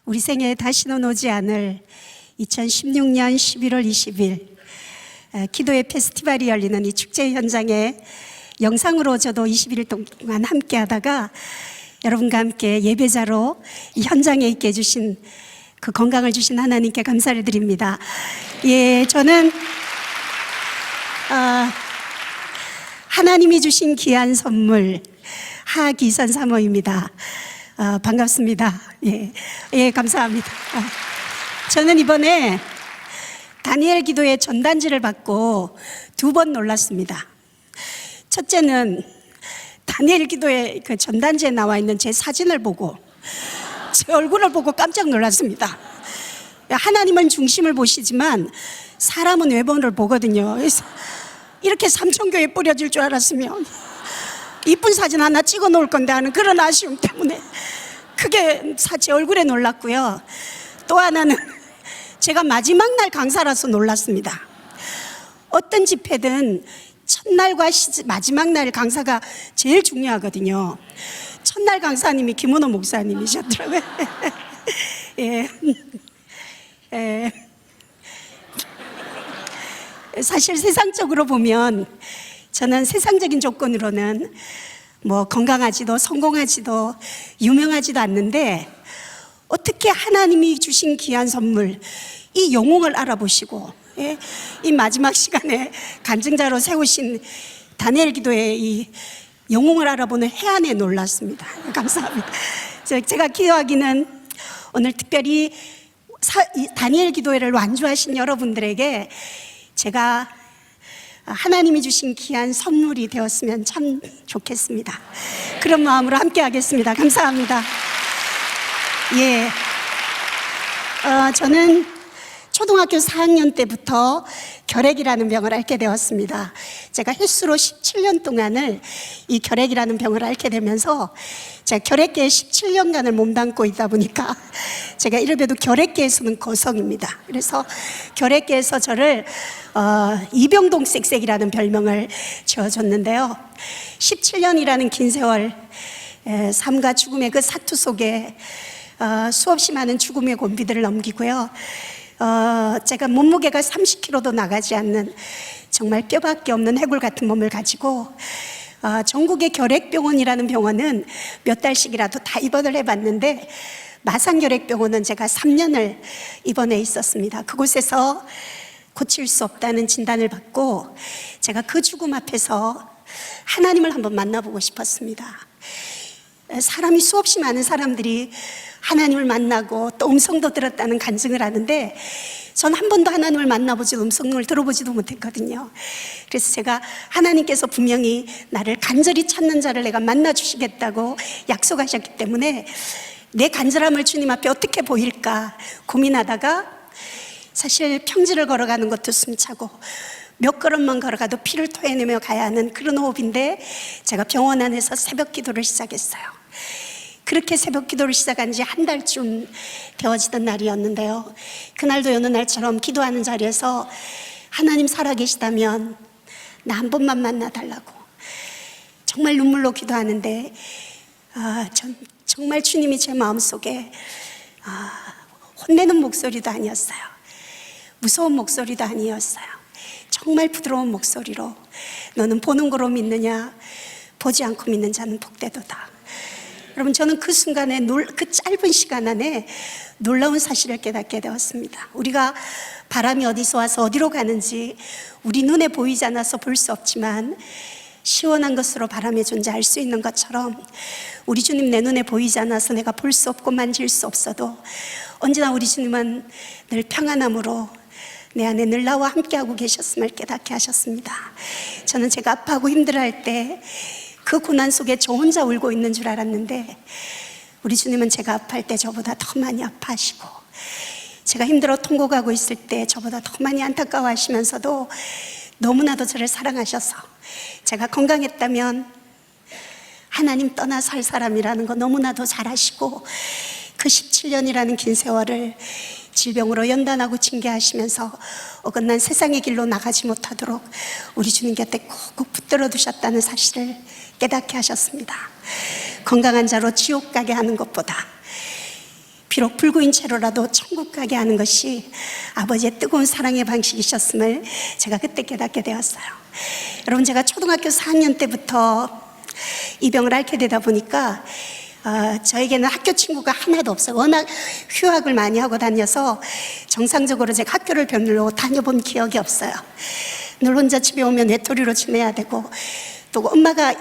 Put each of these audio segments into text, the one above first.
우리 생에 다시는 오지 않을 2016년 11월 20일 기도의 페스티벌이 열리는 이 축제 현장에 영상으로 저도 20일 동안 함께 하다가 여러분과 함께 예배자로 이 현장에 있게 해주신 그 건강을 주신 하나님께 감사를 드립니다. 예, 저는 하나님이 주신 귀한 선물 하기선 사모입니다. 반갑습니다. 예, 감사합니다. 저는 이번에 다니엘 기도의 전단지를 받고 두 번 놀랐습니다. 첫째는 다니엘 기도의 그 전단지에 나와 있는 제 사진을 보고 제 얼굴을 보고 깜짝 놀랐습니다. 하나님은 중심을 보시지만 사람은 외모를 보거든요. 그래서 이렇게 삼천교에 뿌려질 줄 알았으면 이쁜 사진 하나 찍어 놓을 건데 하는 그런 아쉬움 때문에 크게 제 얼굴에 놀랐고요. 또 하나는 제가 마지막 날 강사라서 놀랐습니다. 어떤 집회든 첫날과 마지막 날 강사가 제일 중요하거든요. 첫날 강사님이 김은호 목사님이셨더라고요. 사실 세상적으로 보면 저는 세상적인 조건으로는 뭐 건강하지도 성공하지도 유명하지도 않는데 어떻게 하나님이 주신 귀한 선물 이 영웅을 알아보시고 이 마지막 시간에 간증자로 세우신 다니엘 기도의 이 영웅을 알아보는 해안에 놀랐습니다. 감사합니다. 제가 기도하기는 오늘 특별히 다니엘 기도회를 완주하신 여러분들에게 제가 하나님이 주신 귀한 선물이 되었으면 참 좋겠습니다. 그런 마음으로 함께 하겠습니다. 감사합니다. 예, 저는 초등학교 4학년 때부터 결핵이라는 병을 앓게 되었습니다. 제가 횟수로 17년 동안을 이 결핵이라는 병을 앓게 되면서 제가 결핵계에 17년간을 몸담고 있다 보니까 제가 이래봬도 결핵계에서는 거성입니다. 그래서 결핵계에서 저를 이병동 쌕쌕이라는 별명을 지어줬는데요. 17년이라는 긴 세월 삶과 죽음의 그 사투 속에 수없이 많은 죽음의 곤비들을 넘기고요. 제가 몸무게가 30kg도 나가지 않는 정말 뼈밖에 없는 해골 같은 몸을 가지고 전국의 결핵병원이라는 병원은 몇 달씩이라도 다 입원을 해봤는데 마산결핵병원은 제가 3년을 입원해 있었습니다. 그곳에서 고칠 수 없다는 진단을 받고 제가 그 죽음 앞에서 하나님을 한번 만나보고 싶었습니다. 사람이 수없이 많은 사람들이 하나님을 만나고 또 음성도 들었다는 간증을 하는데 전 한 번도 하나님을 만나보지도 음성을 들어보지도 못했거든요. 그래서 제가 하나님께서 분명히 나를 간절히 찾는 자를 내가 만나주시겠다고 약속하셨기 때문에 내 간절함을 주님 앞에 어떻게 보일까 고민하다가 사실 평지를 걸어가는 것도 숨차고 몇 걸음만 걸어가도 피를 토해내며 가야 하는 그런 호흡인데 제가 병원 안에서 새벽 기도를 시작했어요. 그렇게 새벽 기도를 시작한 지 한 달쯤 되어지던 날이었는데요. 그날도 여느 날처럼 기도하는 자리에서 하나님 살아계시다면 나 한 번만 만나달라고 정말 눈물로 기도하는데 정말 주님이 제 마음속에 혼내는 목소리도 아니었어요. 무서운 목소리도 아니었어요. 정말 부드러운 목소리로 너는 보는 거로 믿느냐 보지 않고 믿는 자는 복되도다. 여러분, 저는 그 순간에 그 짧은 시간 안에 놀라운 사실을 깨닫게 되었습니다. 우리가 바람이 어디서 와서 어디로 가는지 우리 눈에 보이지 않아서 볼 수 없지만 시원한 것으로 바람의 존재 알 수 있는 것처럼 우리 주님 내 눈에 보이지 않아서 내가 볼 수 없고 만질 수 없어도 언제나 우리 주님은 늘 평안함으로 내 안에 늘 나와 함께하고 계셨음을 깨닫게 하셨습니다. 저는 제가 아파하고 힘들어할 때 그 고난 속에 저 혼자 울고 있는 줄 알았는데 우리 주님은 제가 아파할 때 저보다 더 많이 아파하시고 제가 힘들어 통곡하고 있을 때 저보다 더 많이 안타까워하시면서도 너무나도 저를 사랑하셔서 제가 건강했다면 하나님 떠나 살 사람이라는 거 너무나도 잘 아시고 그 17년이라는 긴 세월을 질병으로 연단하고 징계하시면서 어긋난 세상의 길로 나가지 못하도록 우리 주님 곁에 꾹꾹 붙들어 두셨다는 사실을 깨닫게 하셨습니다. 건강한 자로 지옥 가게 하는 것보다 비록 불구인 채로라도 천국 가게 하는 것이 아버지의 뜨거운 사랑의 방식이셨음을 제가 그때 깨닫게 되었어요. 여러분, 제가 초등학교 4학년 때부터 이 병을 앓게 되다 보니까 저에게는 학교 친구가 하나도 없어요. 워낙 휴학을 많이 하고 다녀서 정상적으로 제가 학교를 별로 다녀본 기억이 없어요. 늘 혼자 집에 오면 외톨이로 지내야 되고, 또 엄마가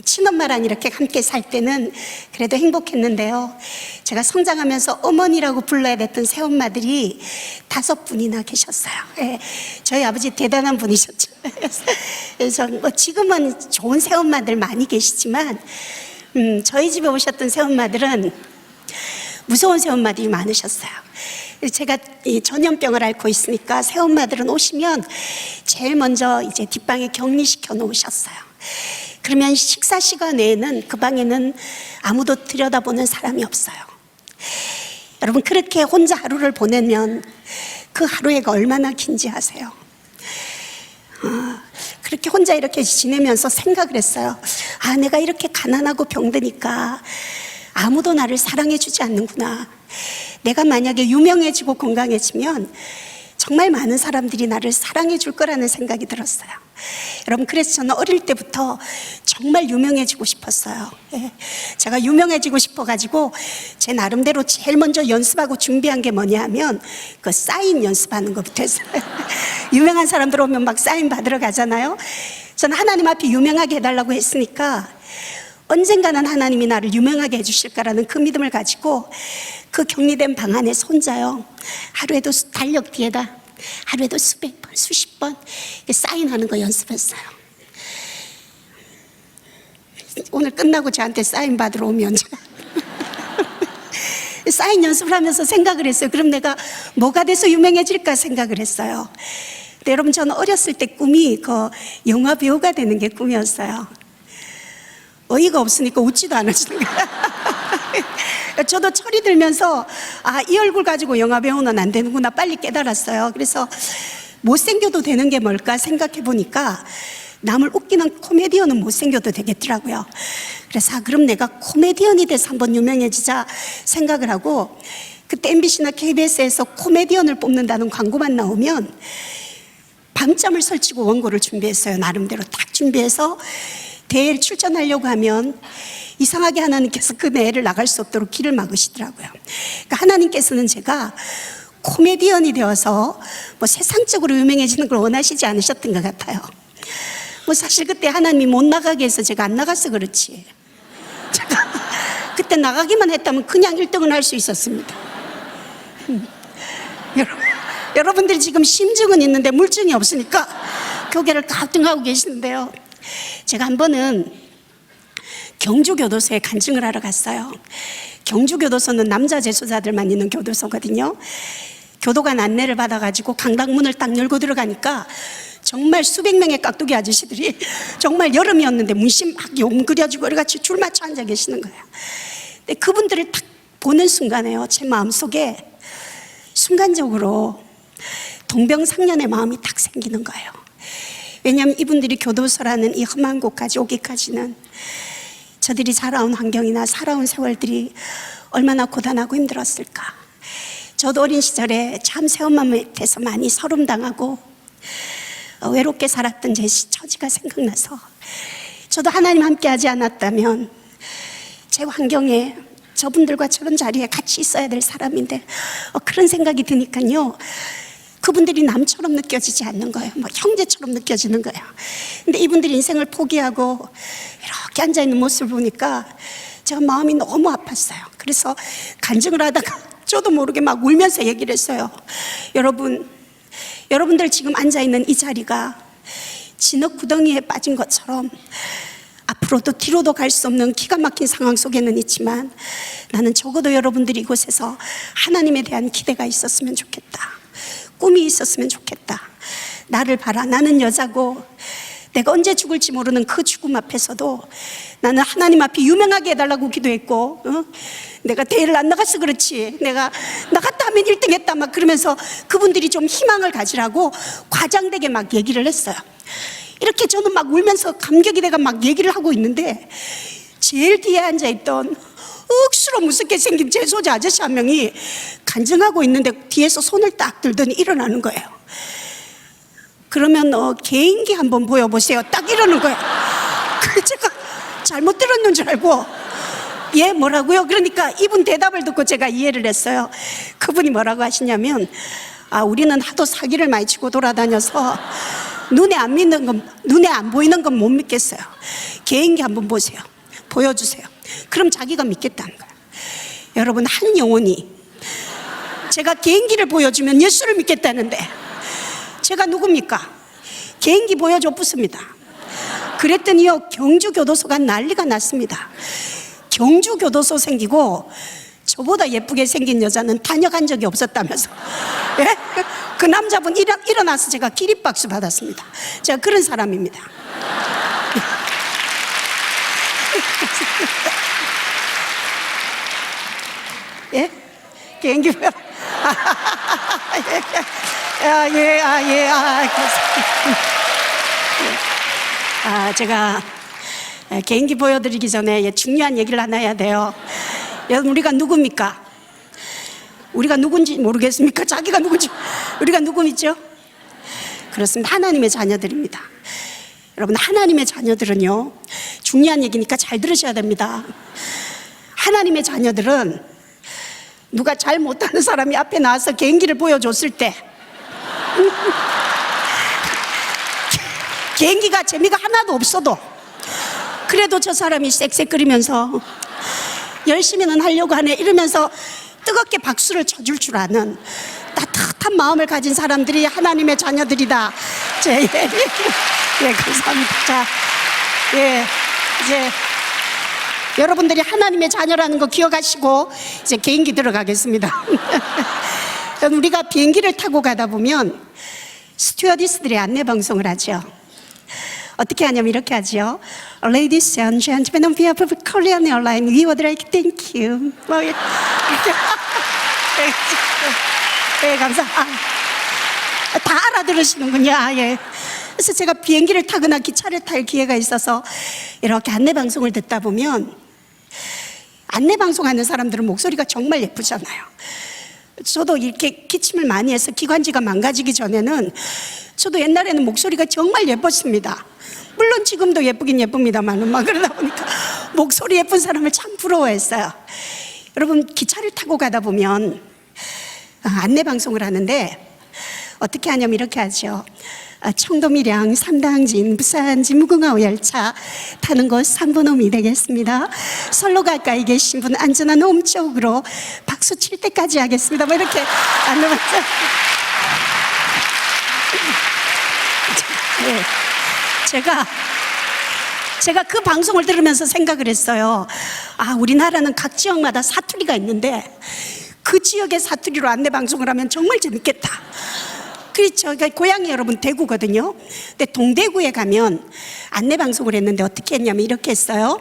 친엄마랑 이렇게 함께 살 때는 그래도 행복했는데요, 제가 성장하면서 어머니라고 불러야 됐던 새엄마들이 5분이나 계셨어요. 예, 저희 아버지 대단한 분이셨죠. 그래서 지금은 좋은 새엄마들 많이 계시지만 저희 집에 오셨던 새엄마들은 무서운 새엄마들이 많으셨어요. 제가 이 전염병을 앓고 있으니까 새엄마들은 오시면 제일 먼저 이제 뒷방에 격리시켜 놓으셨어요. 그러면 식사 시간 외에는 그 방에는 아무도 들여다보는 사람이 없어요. 여러분, 그렇게 혼자 하루를 보내면 그 하루가 얼마나 긴지 아세요? 그렇게 혼자 이렇게 지내면서 생각을 했어요. 내가 이렇게 가난하고 병드니까 아무도 나를 사랑해 주지 않는구나. 내가 만약에 유명해지고 건강해지면 정말 많은 사람들이 나를 사랑해 줄 거라는 생각이 들었어요. 여러분, 그래서 저는 어릴 때부터 정말 유명해지고 싶었어요. 제가 유명해지고 싶어가지고 제 나름대로 제일 먼저 연습하고 준비한 게 뭐냐 하면 그 사인 연습하는 것부터 했어요. 유명한 사람들 오면 막 사인 받으러 가잖아요. 저는 하나님 앞에 유명하게 해달라고 했으니까 언젠가는 하나님이 나를 유명하게 해주실 거라는 그 믿음을 가지고 그 격리된 방 안에서 혼자요, 하루에도 달력 뒤에다 하루에도 수백 번, 수십 번 사인하는 거 연습했어요. 오늘 끝나고 저한테 사인 받으러 오면 제가 사인 연습을 하면서 생각을 했어요. 그럼 내가 뭐가 돼서 유명해질까 생각을 했어요. 근데 여러분, 저는 어렸을 때 꿈이 그 영화 배우가 되는 게 꿈이었어요. 어이가 없으니까 웃지도 않으시는 거예요. 저도 철이 들면서 이 얼굴 가지고 영화 배우는 안 되는구나 빨리 깨달았어요. 그래서 못생겨도 되는 게 뭘까 생각해 보니까 남을 웃기는 코미디언은 못생겨도 되겠더라고요. 그래서 그럼 내가 코미디언이 돼서 한번 유명해지자 생각을 하고, 그때 MBC나 KBS에서 코미디언을 뽑는다는 광고만 나오면 밤잠을 설치고 원고를 준비했어요. 나름대로 딱 준비해서 대회를 출전하려고 하면 이상하게 하나님께서 그 대회를 나갈 수 없도록 길을 막으시더라고요. 그러니까 하나님께서는 제가 코미디언이 되어서 뭐 세상적으로 유명해지는 걸 원하시지 않으셨던 것 같아요. 뭐 사실 그때 하나님이 못 나가게 해서 제가 안 나가서 그렇지, 제가 그때 나가기만 했다면 그냥 1등은 할 수 있었습니다. 여러분들이 지금 심증은 있는데 물증이 없으니까 교계를 가등하고 계시는데요, 제가 한 번은 경주교도소에 간증을 하러 갔어요. 경주교도소는 남자 재소자들만 있는 교도소거든요. 교도관 안내를 받아가지고 강당문을 딱 열고 들어가니까 정말 수백 명의 깍두기 아저씨들이 정말 여름이었는데 문신 막 용그려지고 여러같이 줄 맞춰 앉아 계시는 거예요. 근데 그분들을 딱 보는 순간에요, 제 마음속에 순간적으로 동병상련의 마음이 딱 생기는 거예요. 왜냐하면 이분들이 교도소라는 이 험한 곳까지 오기까지는 저들이 자라온 환경이나 살아온 세월들이 얼마나 고단하고 힘들었을까. 저도 어린 시절에 참 새엄마 밑에서 많이 서름당하고 외롭게 살았던 제 처지가 생각나서, 저도 하나님 함께 하지 않았다면 제 환경에 저분들과 저런 자리에 같이 있어야 될 사람인데 그런 생각이 드니까요, 그분들이 남처럼 느껴지지 않는 거예요. 뭐 형제처럼 느껴지는 거예요. 근데 이분들이 인생을 포기하고 이렇게 앉아있는 모습을 보니까 제가 마음이 너무 아팠어요. 그래서 간증을 하다가 저도 모르게 막 울면서 얘기를 했어요. 여러분들 지금 앉아있는 이 자리가 진흙 구덩이에 빠진 것처럼 앞으로도 뒤로도 갈 수 없는 기가 막힌 상황 속에는 있지만, 나는 적어도 여러분들이 이곳에서 하나님에 대한 기대가 있었으면 좋겠다, 꿈이 있었으면 좋겠다. 나를 봐라, 나는 여자고 내가 언제 죽을지 모르는 그 죽음 앞에서도 나는 하나님 앞에 유명하게 해달라고 기도했고, 내가 대회를 안 나가서 그렇지, 내가 나갔다 하면 1등 했다 막 그러면서 그분들이 좀 희망을 가지라고 과장되게 막 얘기를 했어요. 이렇게 저는 막 울면서 감격이 돼가 막 얘기를 하고 있는데 제일 뒤에 앉아있던 억수로 무섭게 생긴 제소자 아저씨 한 명이 간증하고 있는데 뒤에서 손을 딱 들더니 일어나는 거예요. 그러면 개인기 한번 보여보세요. 딱 이러는 거예요. 그래서 제가 잘못 들었는 줄 알고 예 뭐라고요? 그러니까 이분 대답을 듣고 제가 이해를 했어요. 그분이 뭐라고 하시냐면 우리는 하도 사기를 많이 치고 돌아다녀서 눈에 안 보이는 건 못 믿겠어요. 개인기 한번 보세요. 보여주세요. 그럼 자기가 믿겠다는 거예요. 여러분, 한 영혼이 제가 개인기를 보여주면 예수를 믿겠다는데 제가 누굽니까? 개인기 보여줘 붙습니다. 그랬더니요, 경주교도소가 난리가 났습니다. 경주교도소 생기고 저보다 예쁘게 생긴 여자는 다녀간 적이 없었다면서. 예? 그 남자분 일어나서 제가 기립박수 받았습니다. 제가 그런 사람입니다. 예? 개인기 보여? 제가 개인기 보여드리기 전에 중요한 얘기를 하나 해야 돼요. 여러분, 우리가 누굽니까? 우리가 누군지 모르겠습니까? 자기가 누군지. 우리가 누구 믿죠? 그렇습니다. 하나님의 자녀들입니다. 여러분, 하나님의 자녀들은요, 중요한 얘기니까 잘 들으셔야 됩니다. 하나님의 자녀들은 누가 잘 못하는 사람이 앞에 나와서 개인기를 보여줬을 때 개인기가 재미가 하나도 없어도 그래도 저 사람이 쌕쌕거리면서 열심히는 하려고 하네 이러면서 뜨겁게 박수를 쳐줄 줄 아는 따뜻한 마음을 가진 사람들이 하나님의 자녀들이다. 예, 감사합니다. 자, 예, 이제 여러분들이 하나님의 자녀라는 거 기억하시고 이제 개인기 들어가겠습니다. 우리가 비행기를 타고 가다 보면 스튜어디스들이 안내 방송을 하죠. 어떻게 하냐면 이렇게 하죠. Ladies and gentlemen, on behalf of Korean Airlines, we would like to thank you. 뭐 이렇게. 네, 감사. 다 알아들으시는군요. 예. 그래서 제가 비행기를 타거나 기차를 탈 기회가 있어서 이렇게 안내 방송을 듣다 보면 안내 방송하는 사람들은 목소리가 정말 예쁘잖아요. 저도 이렇게 기침을 많이 해서 기관지가 망가지기 전에는 저도 옛날에는 목소리가 정말 예뻤습니다. 물론 지금도 예쁘긴 예쁩니다만 막 그러다 보니까 목소리 예쁜 사람을 참 부러워했어요. 여러분, 기차를 타고 가다 보면 안내 방송을 하는데 어떻게 하냐면 이렇게 하죠. 청도 밀양 삼당진 부산진 무궁화 열차 타는 곳 3번홈이 되겠습니다. 선로 가까이 계신 분 안전한 홈 쪽으로 박수 칠 때까지 하겠습니다. 뭐 이렇게 안내 방송. 네. 제가 그 방송을 들으면서 생각을 했어요. 우리나라는 각 지역마다 사투리가 있는데 그 지역의 사투리로 안내 방송을 하면 정말 재밌겠다. 그렇죠. 고향이 여러분 대구거든요. 근데 동대구에 가면 안내 방송을 했는데 어떻게 했냐면 이렇게 했어요.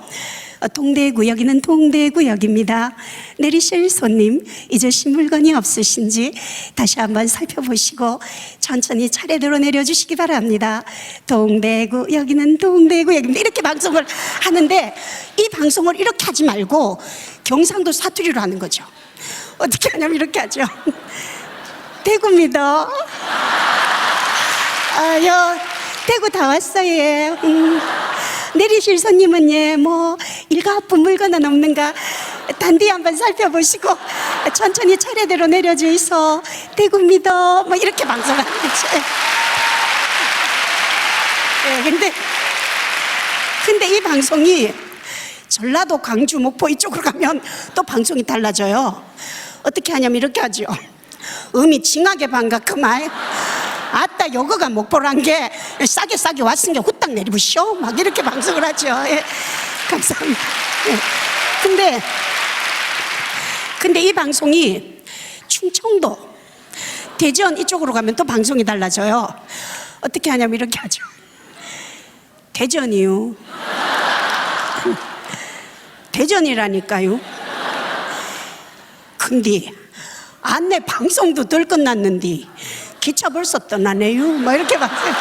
동대구, 여기는 동대구역입니다. 내리실 손님 잊으신 물건이 없으신지 다시 한번 살펴보시고 천천히 차례대로 내려주시기 바랍니다. 동대구, 여기는 동대구역입니다. 이렇게 방송을 하는데 이 방송을 이렇게 하지 말고 경상도 사투리로 하는 거죠. 어떻게 하냐면 이렇게 하죠. 대구입니다. 대구 다 왔어요. 내리실 손님은 일가뿐 물건은 없는가 단디 한번 살펴보시고 천천히 차례대로 내려주이소. 대구입니다. 이렇게 방송을 하는 거죠. 근데 이 방송이 전라도, 광주, 목포 이쪽으로 가면 또 방송이 달라져요. 어떻게 하냐면 이렇게 하죠. 음이 징하게 반갑구만. 아따 요거가 목포란 게 싸게 왔은 게 후딱 내리부쇼. 막 이렇게 방송을 하죠. 예, 감사합니다. 예. 근데 이 방송이 충청도, 대전 이쪽으로 가면 또 방송이 달라져요. 어떻게 하냐면 이렇게 하죠. 대전이요. 대전이라니까요. 근데 안내 방송도 덜 끝났는데 기차 벌써 떠나네요. 이렇게 봤어요.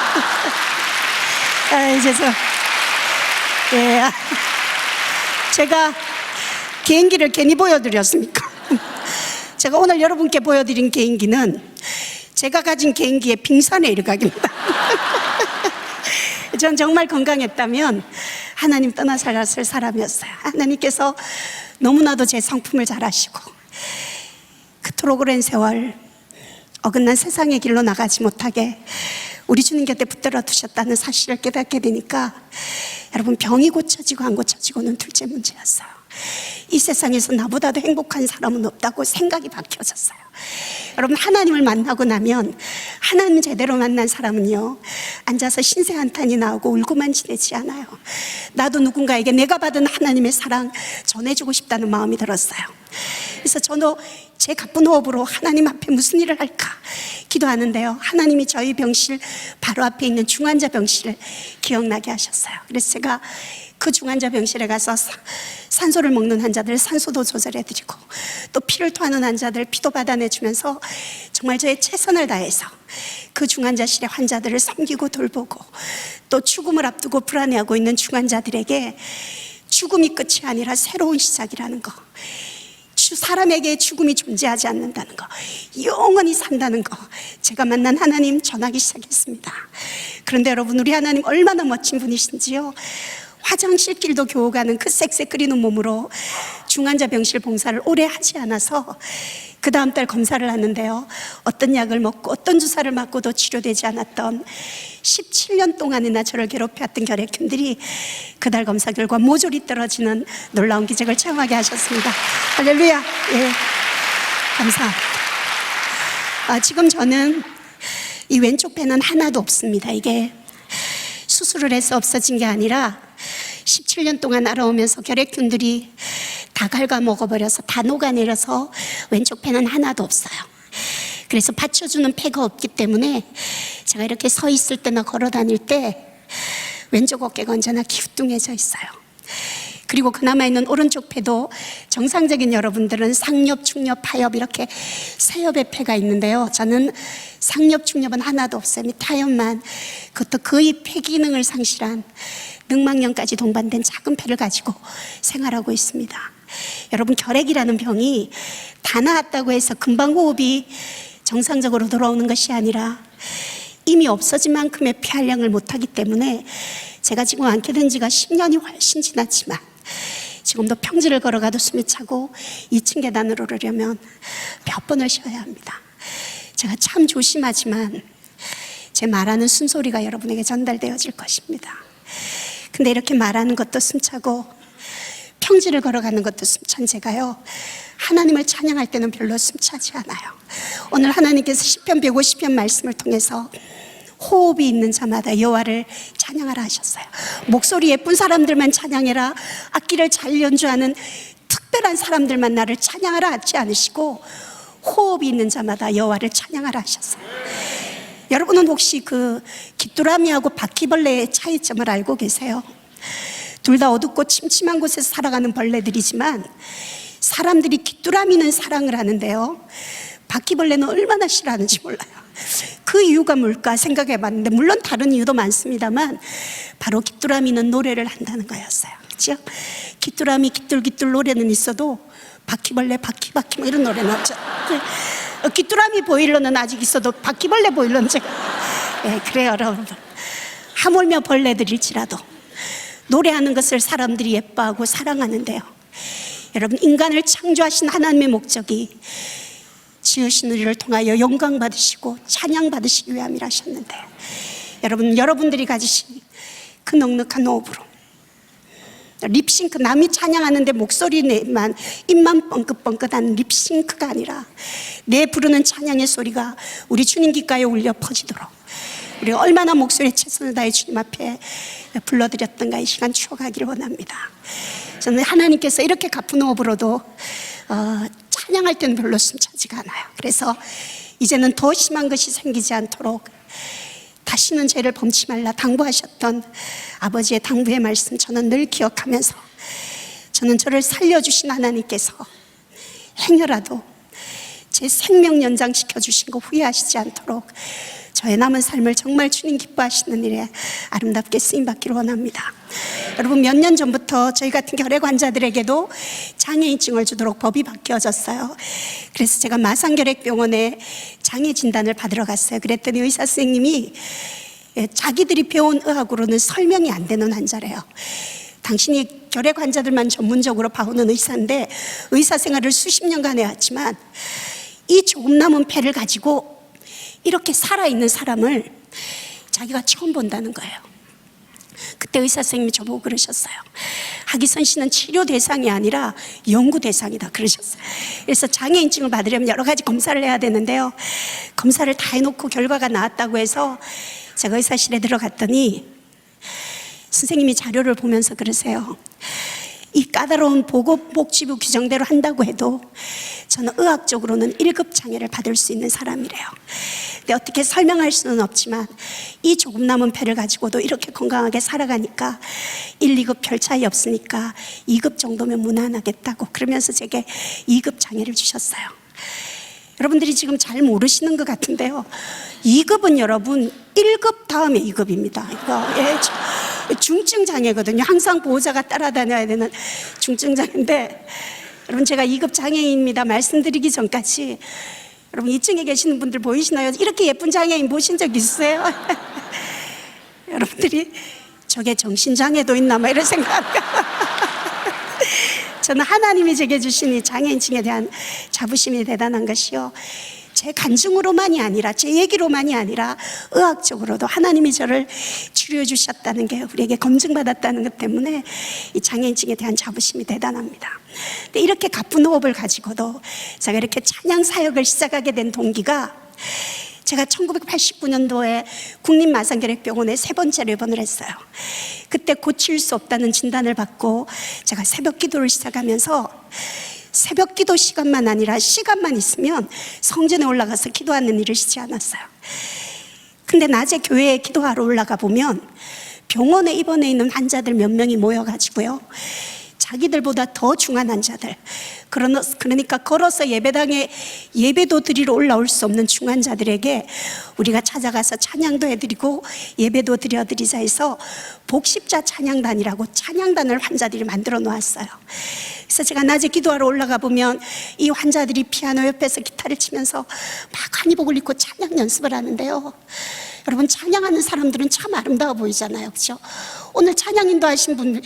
제가 개인기를 괜히 보여드렸습니까? 제가 오늘 여러분께 보여드린 개인기는 제가 가진 개인기의 빙산의 일각입니다. 전 정말 건강했다면 하나님 떠나 살았을 사람이었어요. 하나님께서 너무나도 제 성품을 잘 아시고 그토록 오랜 세월 어긋난 세상의 길로 나가지 못하게 우리 주님 곁에 붙들어 두셨다는 사실을 깨닫게 되니까 여러분, 병이 고쳐지고 안 고쳐지고는 둘째 문제였어요. 이 세상에서 나보다도 행복한 사람은 없다고 생각이 바뀌어졌어요. 여러분, 하나님을 만나고 나면, 하나님 제대로 만난 사람은요, 앉아서 신세 한탄이 나오고 울고만 지내지 않아요. 나도 누군가에게 내가 받은 하나님의 사랑 전해주고 싶다는 마음이 들었어요. 그래서 저도 제 가쁜 호흡으로 하나님 앞에 무슨 일을 할까 기도하는데요, 하나님이 저희 병실 바로 앞에 있는 중환자 병실을 기억나게 하셨어요. 그래서 제가 그 중환자 병실에 가서 산소를 먹는 환자들 산소도 조절해드리고, 또 피를 토하는 환자들 피도 받아내주면서 정말 저의 최선을 다해서 그 중환자실의 환자들을 섬기고 돌보고, 또 죽음을 앞두고 불안해하고 있는 중환자들에게 죽음이 끝이 아니라 새로운 시작이라는 거, 사람에게 죽음이 존재하지 않는다는 거, 영원히 산다는 거, 제가 만난 하나님 전하기 시작했습니다. 그런데 여러분, 우리 하나님 얼마나 멋진 분이신지요. 화장실 길도 겨우 가는 그 쌕쌕 끓이는 몸으로 중환자 병실 봉사를 오래 하지 않아서 그 다음 달 검사를 하는데요, 어떤 약을 먹고 어떤 주사를 맞고도 치료되지 않았던 17년 동안이나 저를 괴롭혀왔던 결핵균들이 그달 검사 결과 모조리 떨어지는 놀라운 기적을 체험하게 하셨습니다. 할렐루야. 예, 감사합니다. 지금 저는 이 왼쪽 배는 하나도 없습니다. 이게 수술을 해서 없어진 게 아니라 17년 동안 알아오면서 결핵균들이 다 갉아먹어버려서 다 녹아내려서 왼쪽 폐는 하나도 없어요. 그래서 받쳐주는 폐가 없기 때문에 제가 이렇게 서 있을 때나 걸어 다닐 때 왼쪽 어깨가 언제나 기우뚱해져 있어요. 그리고 그나마 있는 오른쪽 폐도 정상적인 여러분들은 상엽, 중엽, 하엽 이렇게 세 옆의 폐가 있는데요, 저는 상엽, 중엽은 하나도 없어요. 타엽만, 그것도 거의 폐 기능을 상실한 늑막염까지 동반된 작은 폐를 가지고 생활하고 있습니다. 여러분, 결핵이라는 병이 다 나았다고 해서 금방 호흡이 정상적으로 돌아오는 것이 아니라 이미 없어진 만큼의 폐활량을 못하기 때문에 제가 지금 앉게 된 지가 10년이 훨씬 지났지만 지금도 평지를 걸어가도 숨이 차고 2층 계단을 오르려면 몇 번을 쉬어야 합니다. 제가 참 조심하지만 제 말하는 숨소리가 여러분에게 전달되어질 것입니다. 근데 이렇게 말하는 것도 숨차고 평지를 걸어가는 것도 숨찬 제가요, 하나님을 찬양할 때는 별로 숨차지 않아요. 오늘 하나님께서 시편 150편 말씀을 통해서 호흡이 있는 자마다 여호와를 찬양하라 하셨어요. 목소리 예쁜 사람들만 찬양해라, 악기를 잘 연주하는 특별한 사람들만 나를 찬양하라 하지 않으시고 호흡이 있는 자마다 여호와를 찬양하라 하셨어요. 여러분은 혹시 그 귀뚜라미하고 바퀴벌레의 차이점을 알고 계세요? 둘 다 어둡고 침침한 곳에서 살아가는 벌레들이지만 사람들이 귀뚜라미는 사랑을 하는데요, 바퀴벌레는 얼마나 싫어하는지 몰라요. 그 이유가 뭘까 생각해 봤는데, 물론 다른 이유도 많습니다만 바로 귀뚜라미는 노래를 한다는 거였어요. 그렇죠? 귀뚜라미 귀뚤귀뚤 노래는 있어도 바퀴벌레 바퀴바퀴 뭐 이런 노래는 없죠. 귀뚜라미 보일러는 아직 있어도 바퀴벌레 보일러는 제가, 예, 그래요 여러분. 하물며 벌레들일지라도 노래하는 것을 사람들이 예뻐하고 사랑하는데요, 여러분, 인간을 창조하신 하나님의 목적이 지으신 우리를 통하여 영광 받으시고 찬양 받으시기 위함이라 하셨는데, 여러분들이 가지신 그 넉넉한 호흡으로 립싱크, 남이 찬양하는데 목소리만 입만 뻥긋뻥긋한 립싱크가 아니라 내 부르는 찬양의 소리가 우리 주님 귓가에 울려 퍼지도록 우리가 얼마나 목소리에 최선을 다해 주님 앞에 불러드렸던가 이 시간 추억하기를 원합니다. 저는 하나님께서 이렇게 가쁜 호흡으로도 찬양할 때는 별로 숨차지가 않아요. 그래서 이제는 더 심한 것이 생기지 않도록 다시는 죄를 범치 말라 당부하셨던 아버지의 당부의 말씀 저는 늘 기억하면서, 저는 저를 살려주신 하나님께서 행여라도 제 생명 연장시켜 주신 거 후회하시지 않도록 저의 남은 삶을 정말 주님 기뻐하시는 일에 아름답게 쓰임받기를 원합니다. 여러분, 몇 년 전부터 저희 같은 결핵 환자들에게도 장애인증을 주도록 법이 바뀌어졌어요. 그래서 제가 마산결핵병원에 장애 진단을 받으러 갔어요. 그랬더니 의사 선생님이 자기들이 배운 의학으로는 설명이 안 되는 환자래요. 당신이 결핵 환자들만 전문적으로 봐오는 의사인데 의사 생활을 수십 년간 해왔지만 이 조금 남은 폐를 가지고 이렇게 살아있는 사람을 자기가 처음 본다는 거예요. 그때 의사 선생님이 저보고 그러셨어요. 하기선 씨는 치료 대상이 아니라 연구 대상이다 그러셨어요. 그래서 장애인증을 받으려면 여러 가지 검사를 해야 되는데요, 검사를 다 해놓고 결과가 나왔다고 해서 제가 의사실에 들어갔더니 선생님이 자료를 보면서 그러세요. 이 까다로운 보건복지부 규정대로 한다고 해도 저는 의학적으로는 1급 장애를 받을 수 있는 사람이래요. 근데 어떻게 설명할 수는 없지만 이 조금 남은 폐를 가지고도 이렇게 건강하게 살아가니까 1, 2급 별 차이 없으니까 2급 정도면 무난하겠다고 그러면서 제게 2급 장애를 주셨어요. 여러분들이 지금 잘 모르시는 것 같은데요, 2급은 여러분 1급 다음에 2급입니다. 이거 중증 장애거든요. 항상 보호자가 따라다녀야 되는 중증 장애인데, 여러분 제가 2급 장애인입니다 말씀드리기 전까지 여러분 2층에 계시는 분들 보이시나요? 이렇게 예쁜 장애인 보신 적 있어요? 여러분들이 저게 정신장애도 있나 뭐 이런 생각합니다. 저는 하나님이 제게 주신 이 장애인증에 대한 자부심이 대단한 것이요, 제 간증으로만이 아니라 제 얘기로만이 아니라 의학적으로도 하나님이 저를 치료해 주셨다는 게 우리에게 검증받았다는 것 때문에 이 장애인증에 대한 자부심이 대단합니다. 근데 이렇게 가쁜 호흡을 가지고도 제가 이렇게 찬양 사역을 시작하게 된 동기가, 제가 1989년도에 국립마산결핵병원에 3번째로 입원을 했어요. 그때 고칠 수 없다는 진단을 받고 제가 새벽 기도를 시작하면서 새벽 기도 시간만 아니라 시간만 있으면 성전에 올라가서 기도하는 일을 쉬지 않았어요. 근데 낮에 교회에 기도하러 올라가 보면 병원에 입원해 있는 환자들 몇 명이 모여가지고요, 자기들보다 더 중한 환자들, 그러니까 걸어서 예배당에 예배도 드리러 올라올 수 없는 중환자들에게 우리가 찾아가서 찬양도 해드리고 예배도 드려드리자 해서 복십자 찬양단이라고 찬양단을 환자들이 만들어 놓았어요. 그래서 제가 낮에 기도하러 올라가 보면 이 환자들이 피아노 옆에서 기타를 치면서 막 한의복을 입고 찬양 연습을 하는데요, 여러분 찬양하는 사람들은 참 아름다워 보이잖아요, 그렇죠? 오늘 찬양 인도하신 분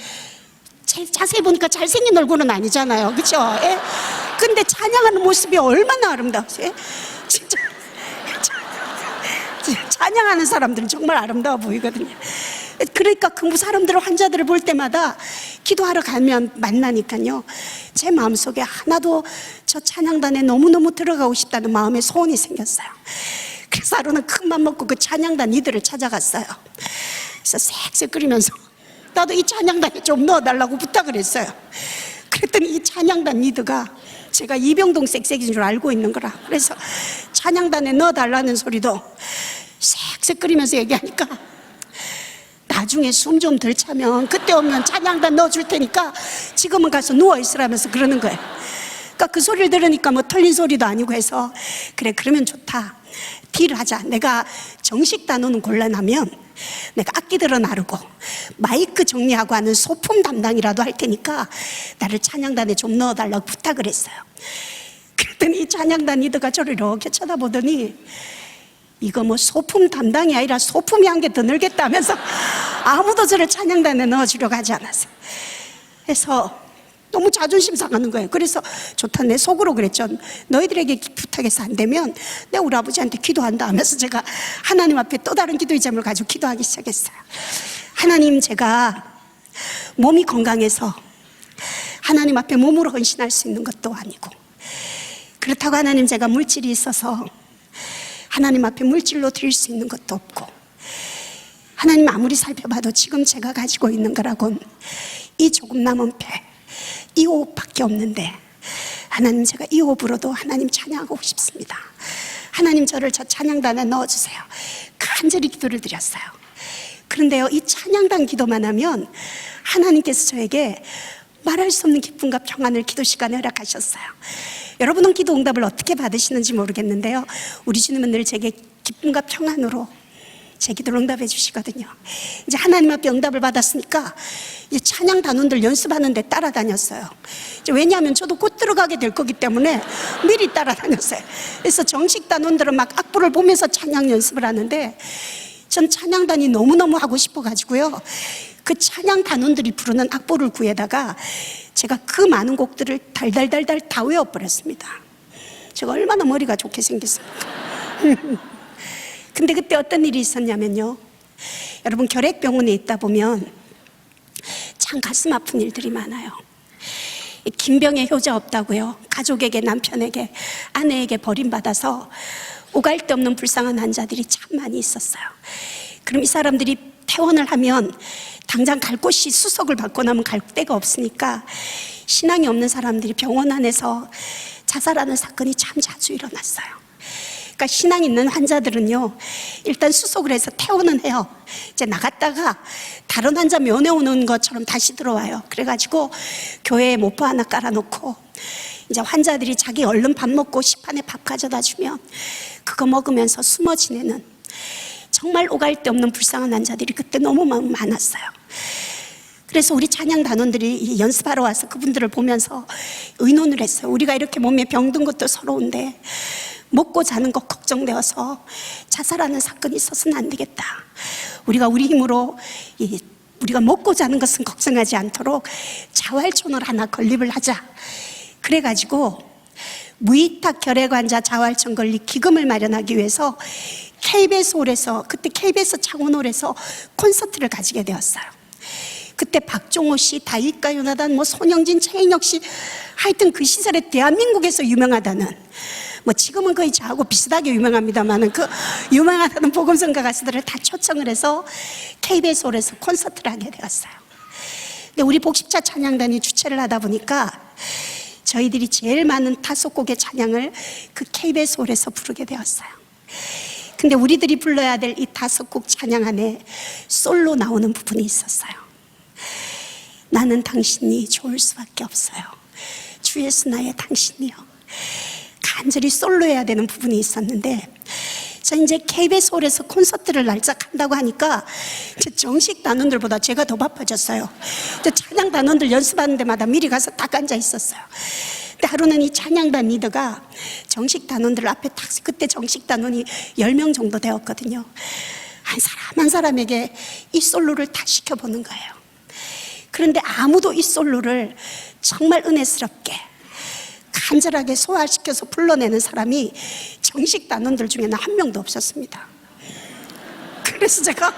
자세히 보니까 잘생긴 얼굴은 아니잖아요, 그렇죠? 예? 근데 찬양하는 모습이 얼마나 아름다우세요? 진짜 찬양하는 사람들은 정말 아름다워 보이거든요. 그러니까 그 사람들, 환자들을 볼 때마다 기도하러 가면 만나니까요, 제 마음속에 하나도 저 찬양단에 너무너무 들어가고 싶다는 마음의 소원이 생겼어요. 그래서 하루는 큰맘 먹고 그 찬양단 이들을 찾아갔어요. 그래서 쌕쌕 끓이면서 나도 이 찬양단에 좀 넣어달라고 부탁을 했어요. 그랬더니 이 찬양단 리더가 제가 이병동 쌕쌕인 줄 알고 있는 거라, 그래서 찬양단에 넣어달라는 소리도 쌕쌕 끓이면서 얘기하니까 나중에 숨 좀 덜 차면 그때 오면 찬양단 넣어줄 테니까 지금은 가서 누워있으라면서 그러는 거예요. 그러니까 그 소리를 들으니까 뭐 틀린 소리도 아니고 해서 그래 그러면 좋다, 딜하자. 내가 정식 단어는 곤란하면 내가 악기들은 나르고 마이크 정리하고 하는 소품 담당이라도 할 테니까 나를 찬양단에 좀 넣어달라고 부탁을 했어요. 그랬더니 이 찬양단 리더가 저를 이렇게 쳐다보더니 이거 뭐 소품 담당이 아니라 소품이 한 개 더 늘겠다면서 아무도 저를 찬양단에 넣어주려고 하지 않았어요. 그래서 너무 자존심 상하는 거예요. 그래서 좋다, 내 속으로 그랬죠. 너희들에게 부탁해서 안 되면 내가 우리 아버지한테 기도한다 하면서 제가 하나님 앞에 또 다른 기도의 제목을 가지고 기도하기 시작했어요. 하나님, 제가 몸이 건강해서 하나님 앞에 몸으로 헌신할 수 있는 것도 아니고, 그렇다고 하나님 제가 물질이 있어서 하나님 앞에 물질로 드릴 수 있는 것도 없고, 하나님 아무리 살펴봐도 지금 제가 가지고 있는 거라곤 이 조금 남은 배, 이 호흡밖에 없는데 하나님, 제가 이 호흡으로도 하나님 찬양하고 싶습니다. 하나님, 저를 저 찬양단에 넣어주세요. 간절히 기도를 드렸어요. 그런데요, 이 찬양단 기도만 하면 하나님께서 저에게 말할 수 없는 기쁨과 평안을 기도 시간에 허락하셨어요. 여러분은 기도 응답을 어떻게 받으시는지 모르겠는데요, 우리 주님은 늘 제게 기쁨과 평안으로 제 기도를 응답해 주시거든요. 이제 하나님 앞에 응답을 받았으니까 이제 찬양 단원들 연습하는 데 따라다녔어요. 왜냐하면 저도 곧 들어가게 될 거기 때문에 미리 따라다녔어요. 그래서 정식 단원들은 막 악보를 보면서 찬양 연습을 하는데 전 찬양단이 너무너무 하고 싶어가지고요, 그 찬양 단원들이 부르는 악보를 구해다가 제가 그 많은 곡들을 달달달달 다 외워버렸습니다. 제가 얼마나 머리가 좋게 생겼습니까? 근데 그때 어떤 일이 있었냐면요, 여러분 결핵병원에 있다 보면 참 가슴 아픈 일들이 많아요. 김병에 효자 없다고요, 가족에게, 남편에게, 아내에게 버림받아서 오갈 데 없는 불쌍한 환자들이 참 많이 있었어요. 그럼 이 사람들이 퇴원을 하면 당장 갈 곳이, 수속을 받고 나면 갈 데가 없으니까 신앙이 없는 사람들이 병원 안에서 자살하는 사건이 참 자주 일어났어요. 그러니까 신앙 있는 환자들은요, 일단 수속을 해서 퇴원은 해요. 이제 나갔다가 다른 환자 면회 오는 것처럼 다시 들어와요. 그래가지고 교회에 모포 하나 깔아놓고 이제 환자들이 자기 얼른 밥 먹고 시판에 밥 가져다 주면 그거 먹으면서 숨어 지내는 정말 오갈 데 없는 불쌍한 환자들이 그때 너무 많았어요. 그래서 우리 찬양 단원들이 연습하러 와서 그분들을 보면서 의논을 했어요. 우리가 이렇게 몸에 병든 것도 서러운데 먹고 자는 것 걱정되어서 자살하는 사건이 있어서는 안 되겠다. 우리가 우리 힘으로 우리가 먹고 자는 것은 걱정하지 않도록 자활촌을 하나 건립을 하자. 그래가지고 무위탁 결핵 환자 자활촌 건립 기금을 마련하기 위해서 KBS 홀에서, 그때 KBS 창원홀에서 콘서트를 가지게 되었어요. 그때 박종호 씨, 다윗과 요나단, 손영진, 최인혁 씨, 하여튼 그 시절에 대한민국에서 유명하다는, 지금은 거의 저하고 비슷하게 유명합니다만 그 유명하다는 복음성가 가수들을 다 초청을 해서 KBS 홀에서 콘서트를 하게 되었어요. 근데 우리 복식자 찬양단이 주최를 하다 보니까 저희들이 제일 많은 5곡의 찬양을 그 KBS 홀에서 부르게 되었어요. 근데 우리들이 불러야 될 이 5곡 찬양 안에 솔로 나오는 부분이 있었어요. 나는 당신이 좋을 수밖에 없어요. 주 예수 나의 당신이요. 간절히 솔로 해야 되는 부분이 있었는데, 저 이제 KBS 홀에서 콘서트를 날짜한다고 하니까 정식 단원들보다 제가 더 바빠졌어요. 찬양 단원들 연습하는 데마다 미리 가서 딱 앉아 있었어요. 근데 하루는 이 찬양단 리더가 정식 단원들 앞에 딱, 그때 정식 단원이 10명 정도 되었거든요. 한 사람 한 사람에게 이 솔로를 다 시켜보는 거예요. 그런데 아무도 이 솔로를 정말 은혜스럽게 간절하게 소화시켜서 불러내는 사람이 정식 단원들 중에는 한 명도 없었습니다. 그래서 제가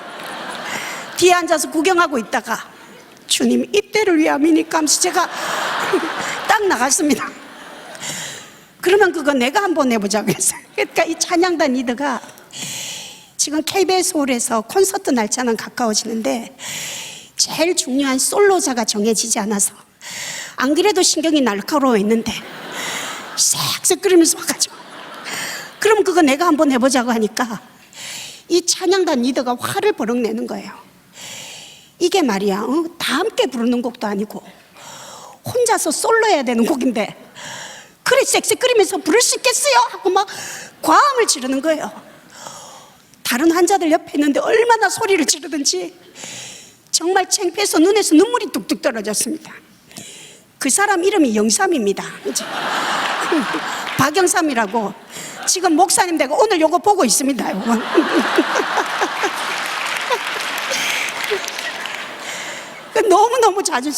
뒤에 앉아서 구경하고 있다가 주님 이때를 위함이니까 하면서 제가 딱 나갔습니다. 그러면 그거 내가 한번 해보자고 했어요. 그러니까 이 찬양단 리더가 지금 KBS 홀에서 콘서트 날짜는 가까워지는데 제일 중요한 솔로자가 정해지지 않아서, 안 그래도 신경이 날카로워 있는데 색색거리면서 와가지고, 그럼 그거 내가 한번 해보자고 하니까 이 찬양단 리더가 화를 버럭 내는 거예요. 이게 말이야, 다 함께 부르는 곡도 아니고 혼자서 솔로 해야 되는 곡인데 그래 색색거리면서 부를 수 있겠어요? 하고 막 과음을 지르는 거예요. 다른 환자들 옆에 있는데 얼마나 소리를 지르든지 정말 창피해서 눈에서 눈물이 뚝뚝 떨어졌습니다. 그 사람 이름이 영삼입니다. 박영삼이라고, 지금 목사님 되고 오늘 요거 보고 있습니다. 요거. 너무너무 자주,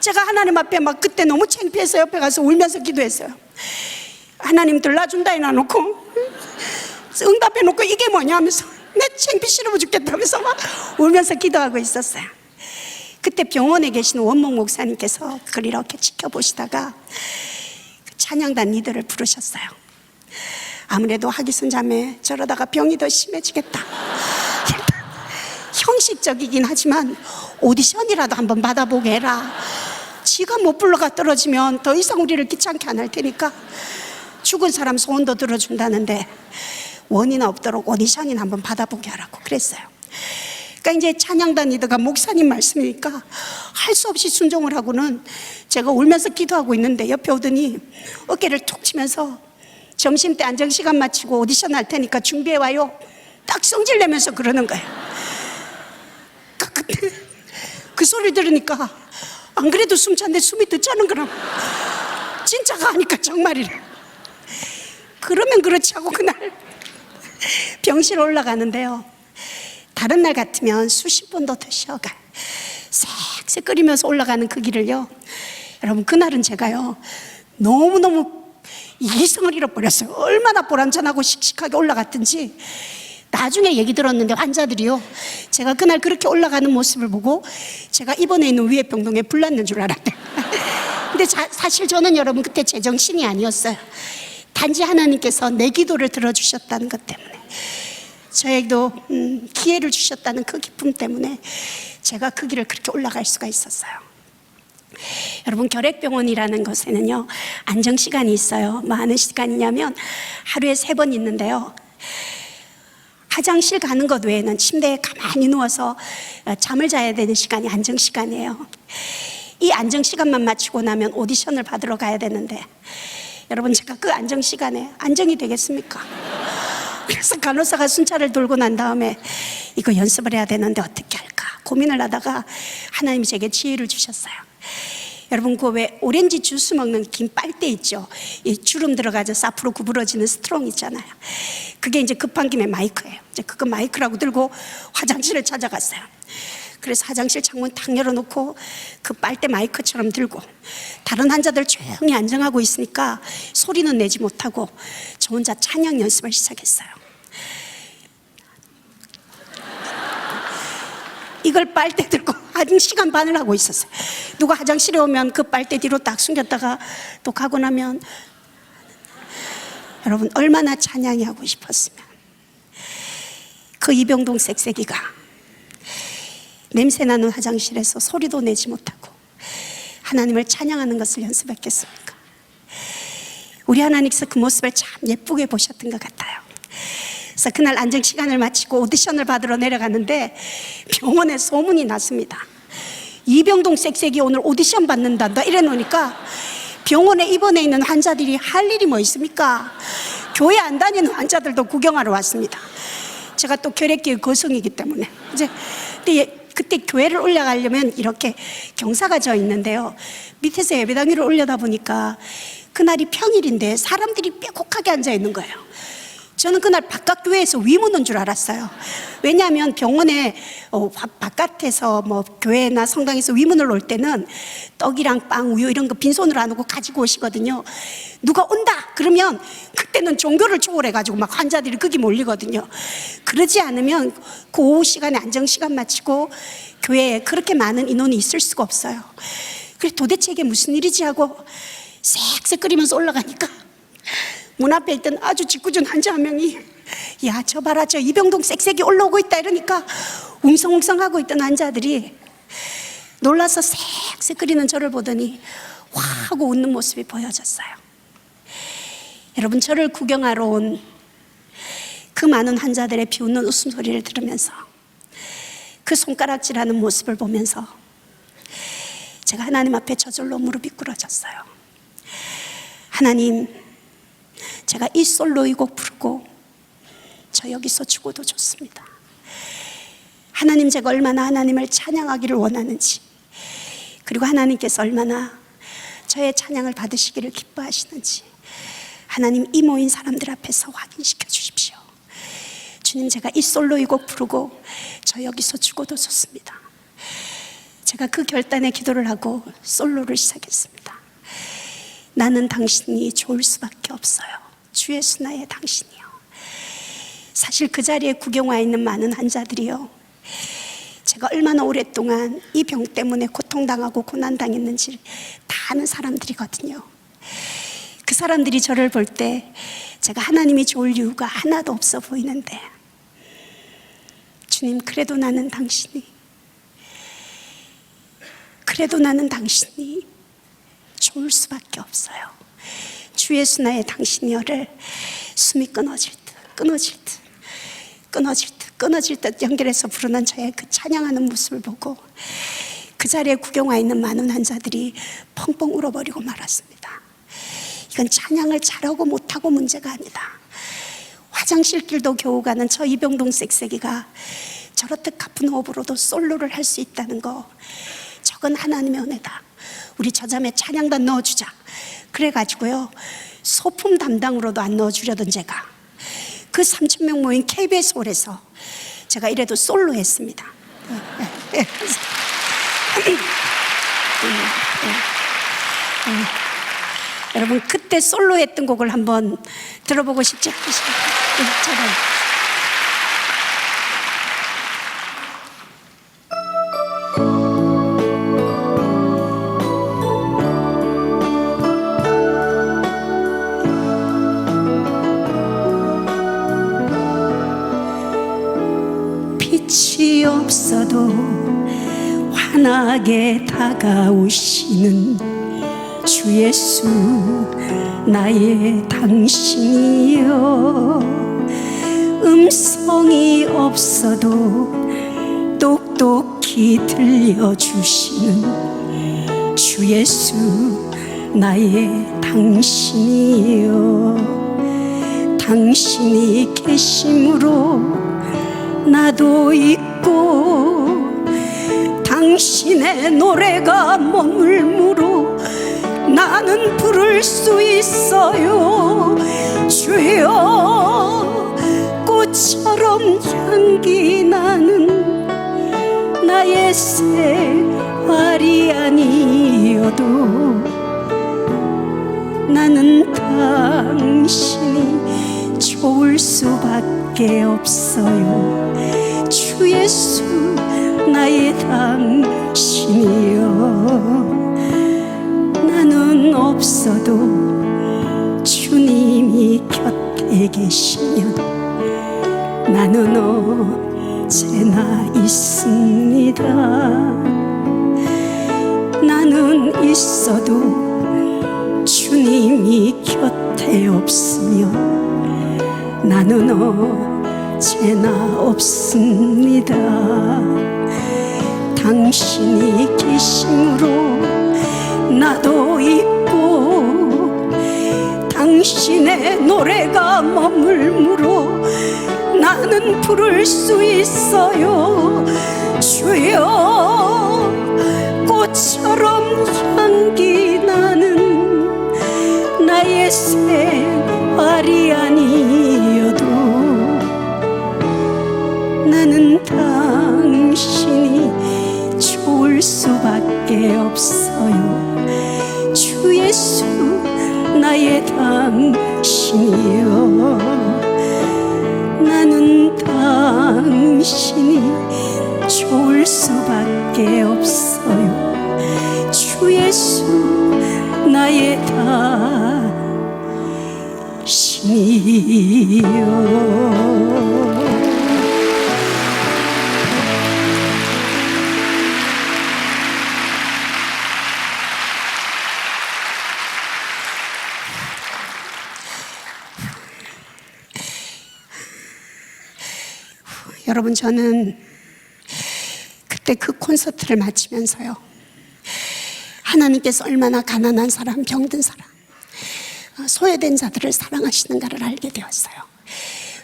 제가 하나님 앞에 막 그때 너무 창피해서 옆에 가서 울면서 기도했어요. 하나님 들라준다 해놔놓고 응답해놓고 이게 뭐냐 하면서 내 창피 싫어 죽겠다면서 막 울면서 기도하고 있었어요. 그때 병원에 계신 원목 목사님께서 그걸 이렇게 지켜보시다가 찬양단 리더를 부르셨어요. 아무래도 하기순 자매 저러다가 병이 더 심해지겠다. 형식적이긴 하지만 오디션이라도 한번 받아보게 해라. 지가 못 불러가 떨어지면 더 이상 우리를 귀찮게 안 할 테니까 죽은 사람 소원도 들어준다는데 원이나 없도록 오디션이나 한번 받아보게 하라고 그랬어요. 그러니까 이제 찬양단 리더가 목사님 말씀이니까 할 수 없이 순종을 하고는 제가 울면서 기도하고 있는데 옆에 오더니 어깨를 툭 치면서 점심때 안정시간 마치고 오디션 할 테니까 준비해 와요. 딱 성질 내면서 그러는 거예요. 그 소리 들으니까 안 그래도 숨찬데 숨이 더 차는 거라. 진짜가 아니까 정말이래. 그러면 그렇지 하고 그날 병실 올라가는데요, 다른 날 같으면 수십 번도 더 쉬어가 색색 끓이면서 올라가는 그 길을요, 여러분 그날은 제가요 너무너무 이성을 잃어버렸어요. 얼마나 보람찬하고 씩씩하게 올라갔든지. 나중에 얘기 들었는데 환자들이요, 제가 그날 그렇게 올라가는 모습을 보고 제가 입원해 있는 위해병동에 불났는 줄 알았대요. 근데 사실 저는 여러분 그때 제정신이 아니었어요. 단지 하나님께서 내 기도를 들어주셨다는 것 때문에, 저에게도 기회를 주셨다는 그 기쁨 때문에 제가 그 길을 그렇게 올라갈 수가 있었어요. 여러분, 결핵병원이라는 곳에는요 안정시간이 있어요. 뭐 하는 시간이냐면 하루에 3번 있는데요, 화장실 가는 것 외에는 침대에 가만히 누워서 잠을 자야 되는 시간이 안정시간이에요. 이 안정시간만 마치고 나면 오디션을 받으러 가야 되는데, 여러분 제가 그 안정시간에 안정이 되겠습니까? 그래서 간호사가 순찰을 돌고 난 다음에 이거 연습을 해야 되는데 어떻게 할까 고민을 하다가 하나님이 제게 지혜를 주셨어요. 여러분 그 왜 오렌지 주스 먹는 긴 빨대 있죠? 이 주름 들어가서 앞으로 구부러지는 스트롱 있잖아요. 그게 이제 급한 김에 마이크예요. 이제 그거 마이크라고 들고 화장실을 찾아갔어요. 그래서 화장실 창문 탁 열어놓고 그 빨대 마이크처럼 들고 다른 환자들 조용히 안정하고 있으니까 소리는 내지 못하고 저 혼자 찬양 연습을 시작했어요. 이걸 빨대 들고 1시간 반을 하고 있었어요. 누가 화장실에 오면 그 빨대 뒤로 딱 숨겼다가 또 가고 나면, 여러분 얼마나 찬양이 하고 싶었으면 그 이병동 쌕쌕이가 냄새나는 화장실에서 소리도 내지 못하고 하나님을 찬양하는 것을 연습했겠습니까? 우리 하나님께서 그 모습을 참 예쁘게 보셨던 것 같아요. 그래서 그날 안정시간을 마치고 오디션을 받으러 내려갔는데 병원에 소문이 났습니다. 이병동 쌕쌕이 오늘 오디션 받는단다 이래 놓으니까 병원에 입원해 있는 환자들이 할 일이 뭐 있습니까? 교회 안 다니는 환자들도 구경하러 왔습니다. 제가 또 결핵계의 거성이기 때문에 이제 그때 교회를 올라가려면 이렇게 경사가 져 있는데요, 밑에서 예배당위를 올려다 보니까 그날이 평일인데 사람들이 빼곡하게 앉아 있는 거예요. 저는 그날 바깥 교회에서 위무는 줄 알았어요. 왜냐하면 병원에 바깥에서 뭐 교회나 성당에서 위문을 올 때는 떡이랑 빵, 우유 이런 거 빈손으로 안 오고 가지고 오시거든요. 누가 온다 그러면 그때는 종교를 초월해가지고 막 환자들이 거기 몰리거든요. 그러지 않으면 그 오후 시간에 안정시간 마치고 교회에 그렇게 많은 인원이 있을 수가 없어요. 그래서 도대체 이게 무슨 일이지 하고 쌕쌕 끓이면서 올라가니까 문 앞에 있던 아주 짓궂은 환자 한 명이, 야 저 봐라 저 이병동 쌕쌕이 올라오고 있다 이러니까 웅성웅성하고 있던 환자들이 놀라서 쌕쌕 끓이는 저를 보더니 와 하고 웃는 모습이 보여졌어요. 여러분, 저를 구경하러 온 그 많은 환자들의 비웃는 웃음소리를 들으면서 그 손가락질하는 모습을 보면서 제가 하나님 앞에 저절로 무릎이 꿇어졌어요. 하나님, 제가 이 솔로 이 곡 부르고 저 여기서 죽어도 좋습니다. 하나님, 제가 얼마나 하나님을 찬양하기를 원하는지, 그리고 하나님께서 얼마나 저의 찬양을 받으시기를 기뻐하시는지 하나님 이 모인 사람들 앞에서 확인시켜 주십시오. 주님, 제가 이 솔로 이 곡 부르고 저 여기서 죽어도 좋습니다. 제가 그 결단의 기도를 하고 솔로를 시작했습니다. 나는 당신이 좋을 수밖에 없어요. 주 예수 나의 당신이요. 사실 그 자리에 구경 와 있는 많은 환자들이요, 제가 얼마나 오랫동안 이 병 때문에 고통당하고 고난당했는지 다 아는 사람들이거든요. 그 사람들이 저를 볼 때 제가 하나님이 좋을 이유가 하나도 없어 보이는데, 주님, 그래도 나는 당신이 좋을 수밖에 없어요. 주 예수 나의 당신이여를 숨이 끊어질 듯 연결해서 부르는 저의 그 찬양하는 모습을 보고 그 자리에 구경 와 있는 많은 환자들이 펑펑 울어버리고 말았습니다. 이건 찬양을 잘하고 못하고 문제가 아니다. 화장실길도 겨우 가는 저 이병동 쌕쌕이가 저렇듯 가쁜 호흡으로도 솔로를 할 수 있다는 거, 저건 하나님의 은혜다. 우리 저자매 찬양단 넣어주자. 그래가지고요, 소품 담당으로도 안 넣어주려던 제가 그 3,000명 모인 KBS 홀에서 제가 이래도 솔로 했습니다. 여러분, 그때 솔로 했던 곡을 한번 들어보고 싶지 않으신가요? 빛이 없어도 환하게 다가오시는 주 예수, 나의 당신이여. 음성이 없어도 똑똑히 들려주시는 주 예수, 나의 당신이여. 당신이 계심으로 나도 있고, 당신의 노래가 머물므로 나는 부를 수 있어요. 주여, 꽃처럼 향기 나는 나의 새알이 아니어도 나는 당신이 좋을 수밖에 없어요. 주 예수, 나의 당신이여. 나는 없어도 주님이 곁에 계시면 나는 언제나 있습니다. 나는 있어도 주님이 곁에 없으면 나는 언제나 없습니다. 당신이 계심으로 나도 있고, 당신의 노래가 머물므로 나는 부를 수 있어요. 주여, 꽃처럼 향기 나는 나의 새알이 아니어도 나는 당신이 좋을 수밖에 없어요. 주 예수, 나의 당신이여. 나는 당신이 좋을 수밖에 없어요. 주 예수, 나의 당신이여. 여러분, 저는 그때 그 콘서트를 마치면서요, 하나님께서 얼마나 가난한 사람, 병든 사람, 소외된 자들을 사랑하시는가를 알게 되었어요.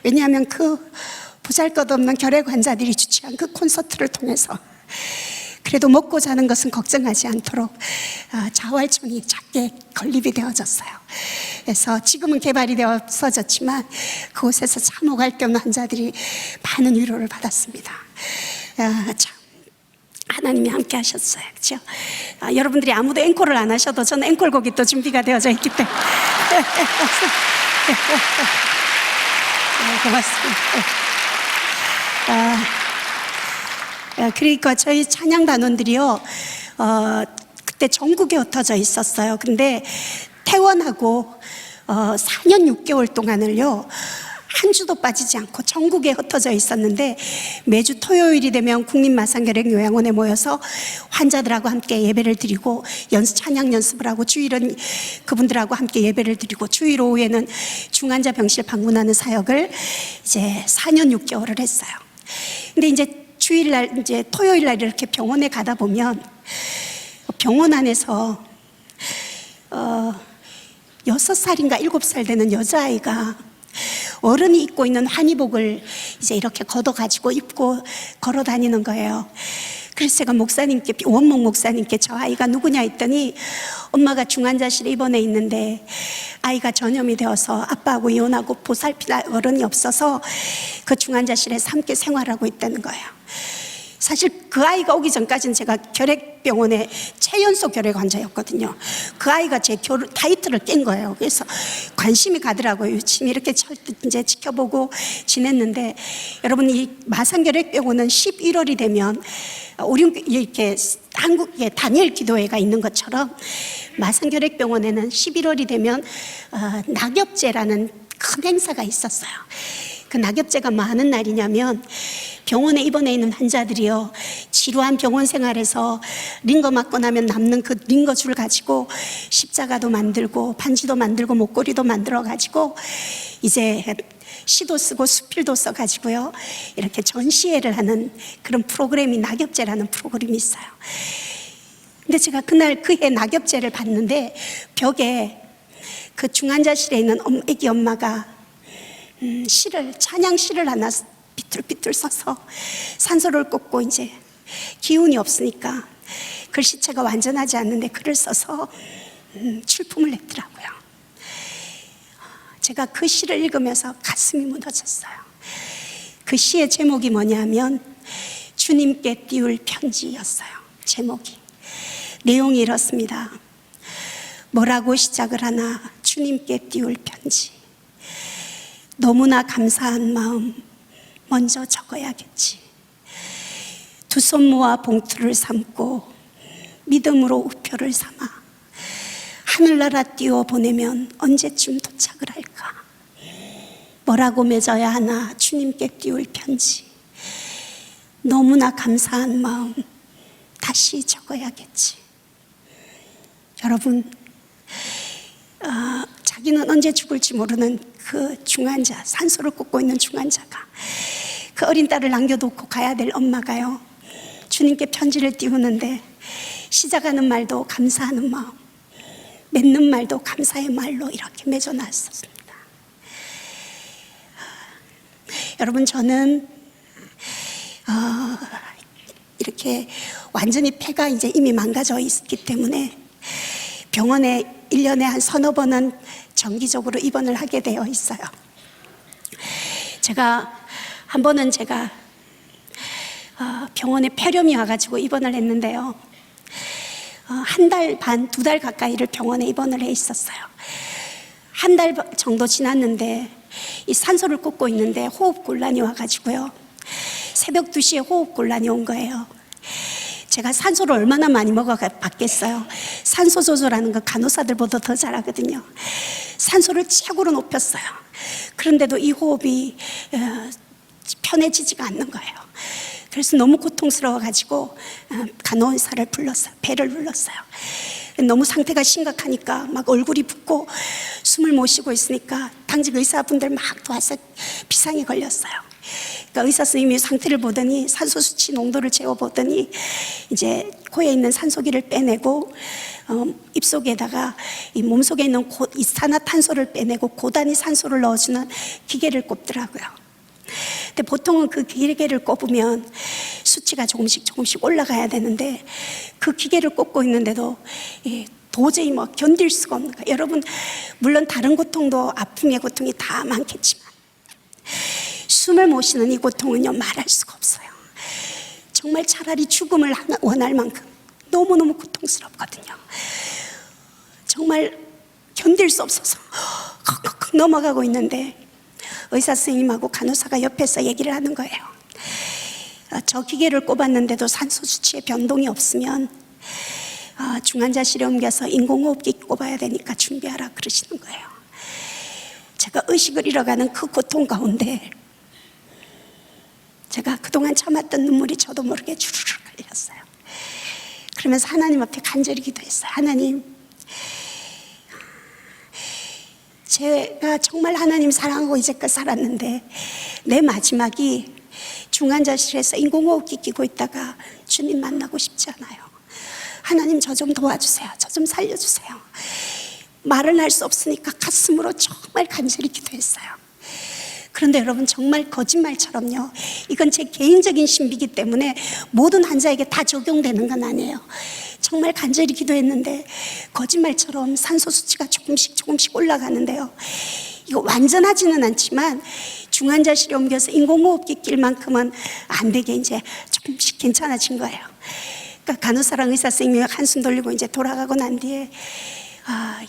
왜냐하면 그 보잘것없는 결핵 환자들이 주최한 그 콘서트를 통해서 그래도 먹고 자는 것은 걱정하지 않도록 자활촌이 작게 건립이 되어졌어요. 그래서 지금은 개발이 되어 없어졌지만 그곳에서 참 오갈 데 없는 환자들이 많은 위로를 받았습니다. 참 하나님이 함께 하셨어요. 그렇죠? 여러분들이 아무도 앵콜을 안 하셔도 저는 앵콜곡이 또 준비가 되어져 있기 때문에 고맙습니다. 그러니까 저희 찬양단원들이요, 그때 전국에 흩어져 있었어요. 근데 퇴원하고 4년 6개월 동안을요, 한 주도 빠지지 않고 전국에 흩어져 있었는데, 매주 토요일이 되면 국립마산결핵요양원에 모여서 환자들하고 함께 예배를 드리고 찬양 연습을 하고, 주일은 그분들하고 함께 예배를 드리고, 주일 오후에는 중환자 병실 방문하는 사역을 이제 4년 6개월을 했어요. 근데 이제 주일날, 이제 토요일날 이렇게 병원에 가다 보면 병원 안에서 6살인가 7살 되는 여자아이가 어른이 입고 있는 환희복을 이제 이렇게 걷어가지고 입고 걸어 다니는 거예요. 그래서 제가 목사님께, 원목 목사님께 저 아이가 누구냐 했더니 엄마가 중환자실에 입원해 있는데 아이가 전염이 되어서 아빠하고 이혼하고 보살필 어른이 없어서 그 중환자실에서 함께 생활하고 있다는 거예요. 사실 그 아이가 오기 전까지는 제가 결핵병원의 최연소 결핵 환자였거든요. 그 아이가 제 타이틀을 깬 거예요. 그래서 관심이 가더라고요. 유심히 이렇게 이제 지켜보고 지냈는데, 여러분, 이 마산결핵병원은 11월이 되면 우리 이렇게 한국에 단일 기도회가 있는 것처럼 마산결핵병원에는 11월이 되면 낙엽제라는 큰 행사가 있었어요. 그 낙엽제가 뭐 하는 날이냐면 병원에 입원해 있는 환자들이요, 지루한 병원 생활에서 링거 맞고 나면 남는 그 링거줄 가지고 십자가도 만들고 반지도 만들고 목걸이도 만들어 가지고 이제 시도 쓰고 수필도 써 가지고요 이렇게 전시회를 하는 그런 프로그램이 낙엽제라는 프로그램이 있어요. 근데 제가 그날 그 해 낙엽제를 봤는데 벽에 그 중환자실에 있는 애기 엄마가 찬양 시를 하나 비틀비틀 써서 산소를 꽂고 이제 기운이 없으니까 글씨체가 완전하지 않는데 글을 써서 출품을 냈더라고요. 제가 그 시를 읽으면서 가슴이 무너졌어요. 그 시의 제목이 뭐냐면 주님께 띄울 편지였어요. 제목이. 내용이 이렇습니다. 뭐라고 시작을 하나, 주님께 띄울 편지. 너무나 감사한 마음 먼저 적어야겠지. 두 손 모아 봉투를 삼고 믿음으로 우표를 삼아 하늘나라 띄워 보내면 언제쯤 도착을 할까? 뭐라고 맺어야 하나, 주님께 띄울 편지. 너무나 감사한 마음 다시 적어야겠지. 여러분, 자기는 언제 죽을지 모르는 그 중환자, 산소를 꽂고 있는 중환자가 그 어린 딸을 남겨놓고 가야 될 엄마가요, 주님께 편지를 띄우는데 시작하는 말도 감사하는 마음, 맺는 말도 감사의 말로 이렇게 맺어놨었습니다. 여러분, 저는 이렇게 완전히 폐가 이제 이미 망가져 있기 때문에 병원에 1년에 한 서너 번은 정기적으로 입원을 하게 되어 있어요. 한 번은 제가 병원에 폐렴이 와가지고 입원을 했는데요, 한 달 반, 2달 가까이를 병원에 입원을 해 있었어요. 한 달 정도 지났는데 이 산소를 꽂고 있는데 호흡곤란이 와가지고요, 새벽 2시에 호흡곤란이 온 거예요. 제가 산소를 얼마나 많이 먹어봤겠어요. 산소 조절하는 거 간호사들보다 더 잘하거든요. 산소를 최고로 높였어요. 그런데도 이 호흡이 편해지지가 않는 거예요. 그래서 너무 고통스러워가지고 간호사를 불렀어요. 배를 불렀어요. 너무 상태가 심각하니까 막 얼굴이 붓고 숨을 못 쉬고 있으니까 당직 의사분들 막 도와서 비상이 걸렸어요. 그러니까 의사 선생님이 상태를 보더니 산소 수치 농도를 재어보더니 이제 코에 있는 산소기를 빼내고 입속에다가 이 몸속에 있는 이산화탄소를 빼내고 고단위 산소를 넣어주는 기계를 꼽더라고요. 근데 보통은 그 기계를 꼽으면 수치가 조금씩 올라가야 되는데 그 기계를 꼽고 있는데도 도저히 뭐 견딜 수가 없는 거예요. 여러분, 물론 다른 고통도 아픔의 고통이 다 많겠지만 숨을 못 쉬는 이 고통은요, 말할 수가 없어요. 정말 차라리 죽음을 원할 만큼 너무너무 고통스럽거든요. 정말 견딜 수 없어서 컥컥 넘어가고 있는데 의사 선생님하고 간호사가 옆에서 얘기를 하는 거예요. 저 기계를 꼽았는데도 산소 수치에 변동이 없으면 중환자실에 옮겨서 인공호흡기 꼽아야 되니까 준비하라 그러시는 거예요. 제가 의식을 잃어가는 그 고통 가운데 제가 그동안 참았던 눈물이 저도 모르게 주르륵 흘렸어요. 그러면서 하나님 앞에 간절히 기도했어요. 하나님, 제가 정말 하나님 사랑하고 이제껏 살았는데 내 마지막이 중환자실에서 인공호흡기 끼고 있다가 주님 만나고 싶지 않아요. 하나님, 저 좀 도와주세요. 저 좀 살려주세요. 말은 할 수 없으니까 가슴으로 정말 간절히 기도했어요. 그런데 여러분, 정말 거짓말처럼요, 이건 제 개인적인 신비이기 때문에 모든 환자에게 다 적용되는 건 아니에요. 정말 간절히 기도했는데 거짓말처럼 산소 수치가 조금씩 올라가는데요, 이거 완전하지는 않지만 중환자실에 옮겨서 인공호흡기 낄 만큼은 안 되게 이제 조금씩 괜찮아진 거예요. 그러니까 간호사랑 의사 선생님이 한숨 돌리고 이제 돌아가고 난 뒤에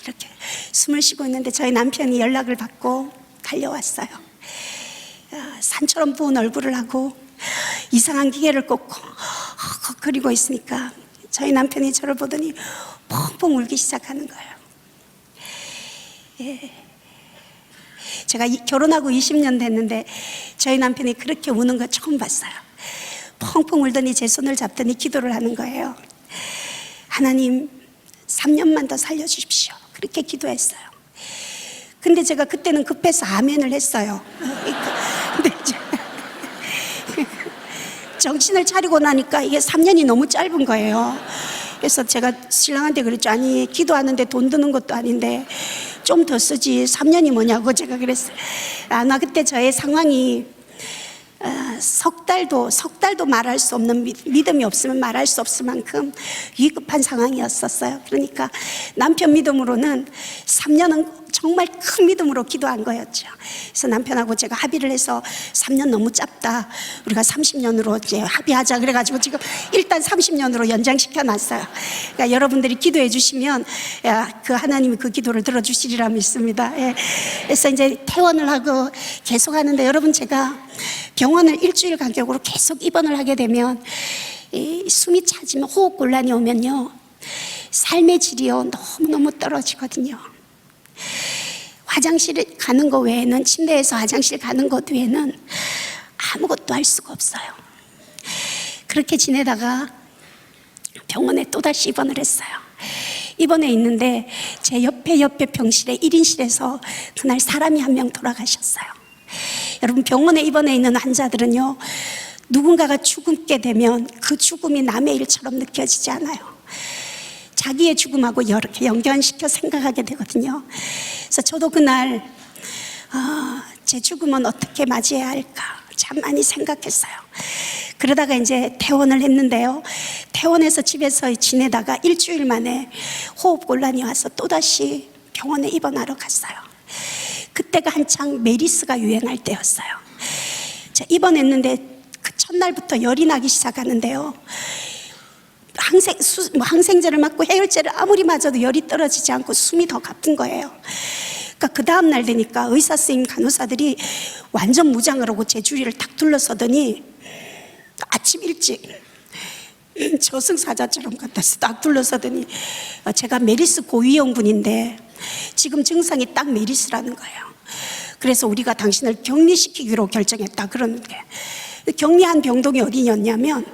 이렇게 숨을 쉬고 있는데 저희 남편이 연락을 받고 달려왔어요. 산처럼 부은 얼굴을 하고 이상한 기계를 꽂고 그리고 있으니까 저희 남편이 저를 보더니 펑펑 울기 시작하는 거예요. 제가 결혼하고 20년 됐는데 저희 남편이 그렇게 우는 거 처음 봤어요. 펑펑 울더니 제 손을 잡더니 기도를 하는 거예요. 하나님, 3년만 더 살려주십시오. 그렇게 기도했어요. 근데 제가 그때는 급해서 아멘을 했어요. 근데 정신을 차리고 나니까 이게 3년이 너무 짧은 거예요. 그래서 제가 신랑한테 그랬죠. 아니, 기도하는데 돈 드는 것도 아닌데 좀 더 쓰지 3년이 뭐냐고 제가 그랬어요. 나 그때 저의 상황이 석 달도 말할 수 없는, 믿음이 없으면 말할 수 없을 만큼 위급한 상황이었었어요. 그러니까 남편 믿음으로는 3년은 정말 큰 믿음으로 기도한 거였죠. 그래서 남편하고 제가 합의를 해서 3년 너무 짧다, 우리가 30년으로 이제 합의하자 그래가지고 지금 일단 30년으로 연장시켜 놨어요. 그러니까 여러분들이 기도해 주시면 그 하나님이 그 기도를 들어주시리라 믿습니다. 그래서 이제 퇴원을 하고 계속 하는데, 여러분, 제가 병원을 일주일 간격으로 계속 입원을 하게 되면 숨이 차지면, 호흡 곤란이 오면요, 삶의 질이요 너무너무 떨어지거든요. 화장실 가는 거 외에는, 침대에서 화장실 가는 것 외에는 아무것도 할 수가 없어요. 그렇게 지내다가 병원에 또다시 입원을 했어요. 입원해 있는데 제 옆에 병실에 1인실에서 그날 사람이 한 명 돌아가셨어요. 여러분, 병원에 입원해 있는 환자들은요, 누군가가 죽게 되면 그 죽음이 남의 일처럼 느껴지지 않아요. 자기의 죽음하고 이렇게 연관시켜 생각하게 되거든요. 그래서 저도 그날 제 죽음은 어떻게 맞이해야 할까 참 많이 생각했어요. 그러다가 이제 퇴원을 했는데요, 퇴원해서 집에서 지내다가 일주일 만에 호흡곤란이 와서 또다시 병원에 입원하러 갔어요. 그때가 한창 메리스가 유행할 때였어요. 자, 입원했는데 그 첫날부터 열이 나기 시작하는데요, 항생제를 맞고 해열제를 아무리 맞아도 열이 떨어지지 않고 숨이 더 가쁜 거예요. 그러니까 그 다음날 되니까 의사 선생님, 간호사들이 완전 무장을 하고 제 주위를 탁 둘러서더니 아침 일찍 저승사자처럼 갖다서 딱 둘러서더니 제가 메리스 고위험군인데 지금 증상이 딱 메리스라는 거예요. 그래서 우리가 당신을 격리시키기로 결정했다 그러는 게, 격리한 병동이 어디였냐면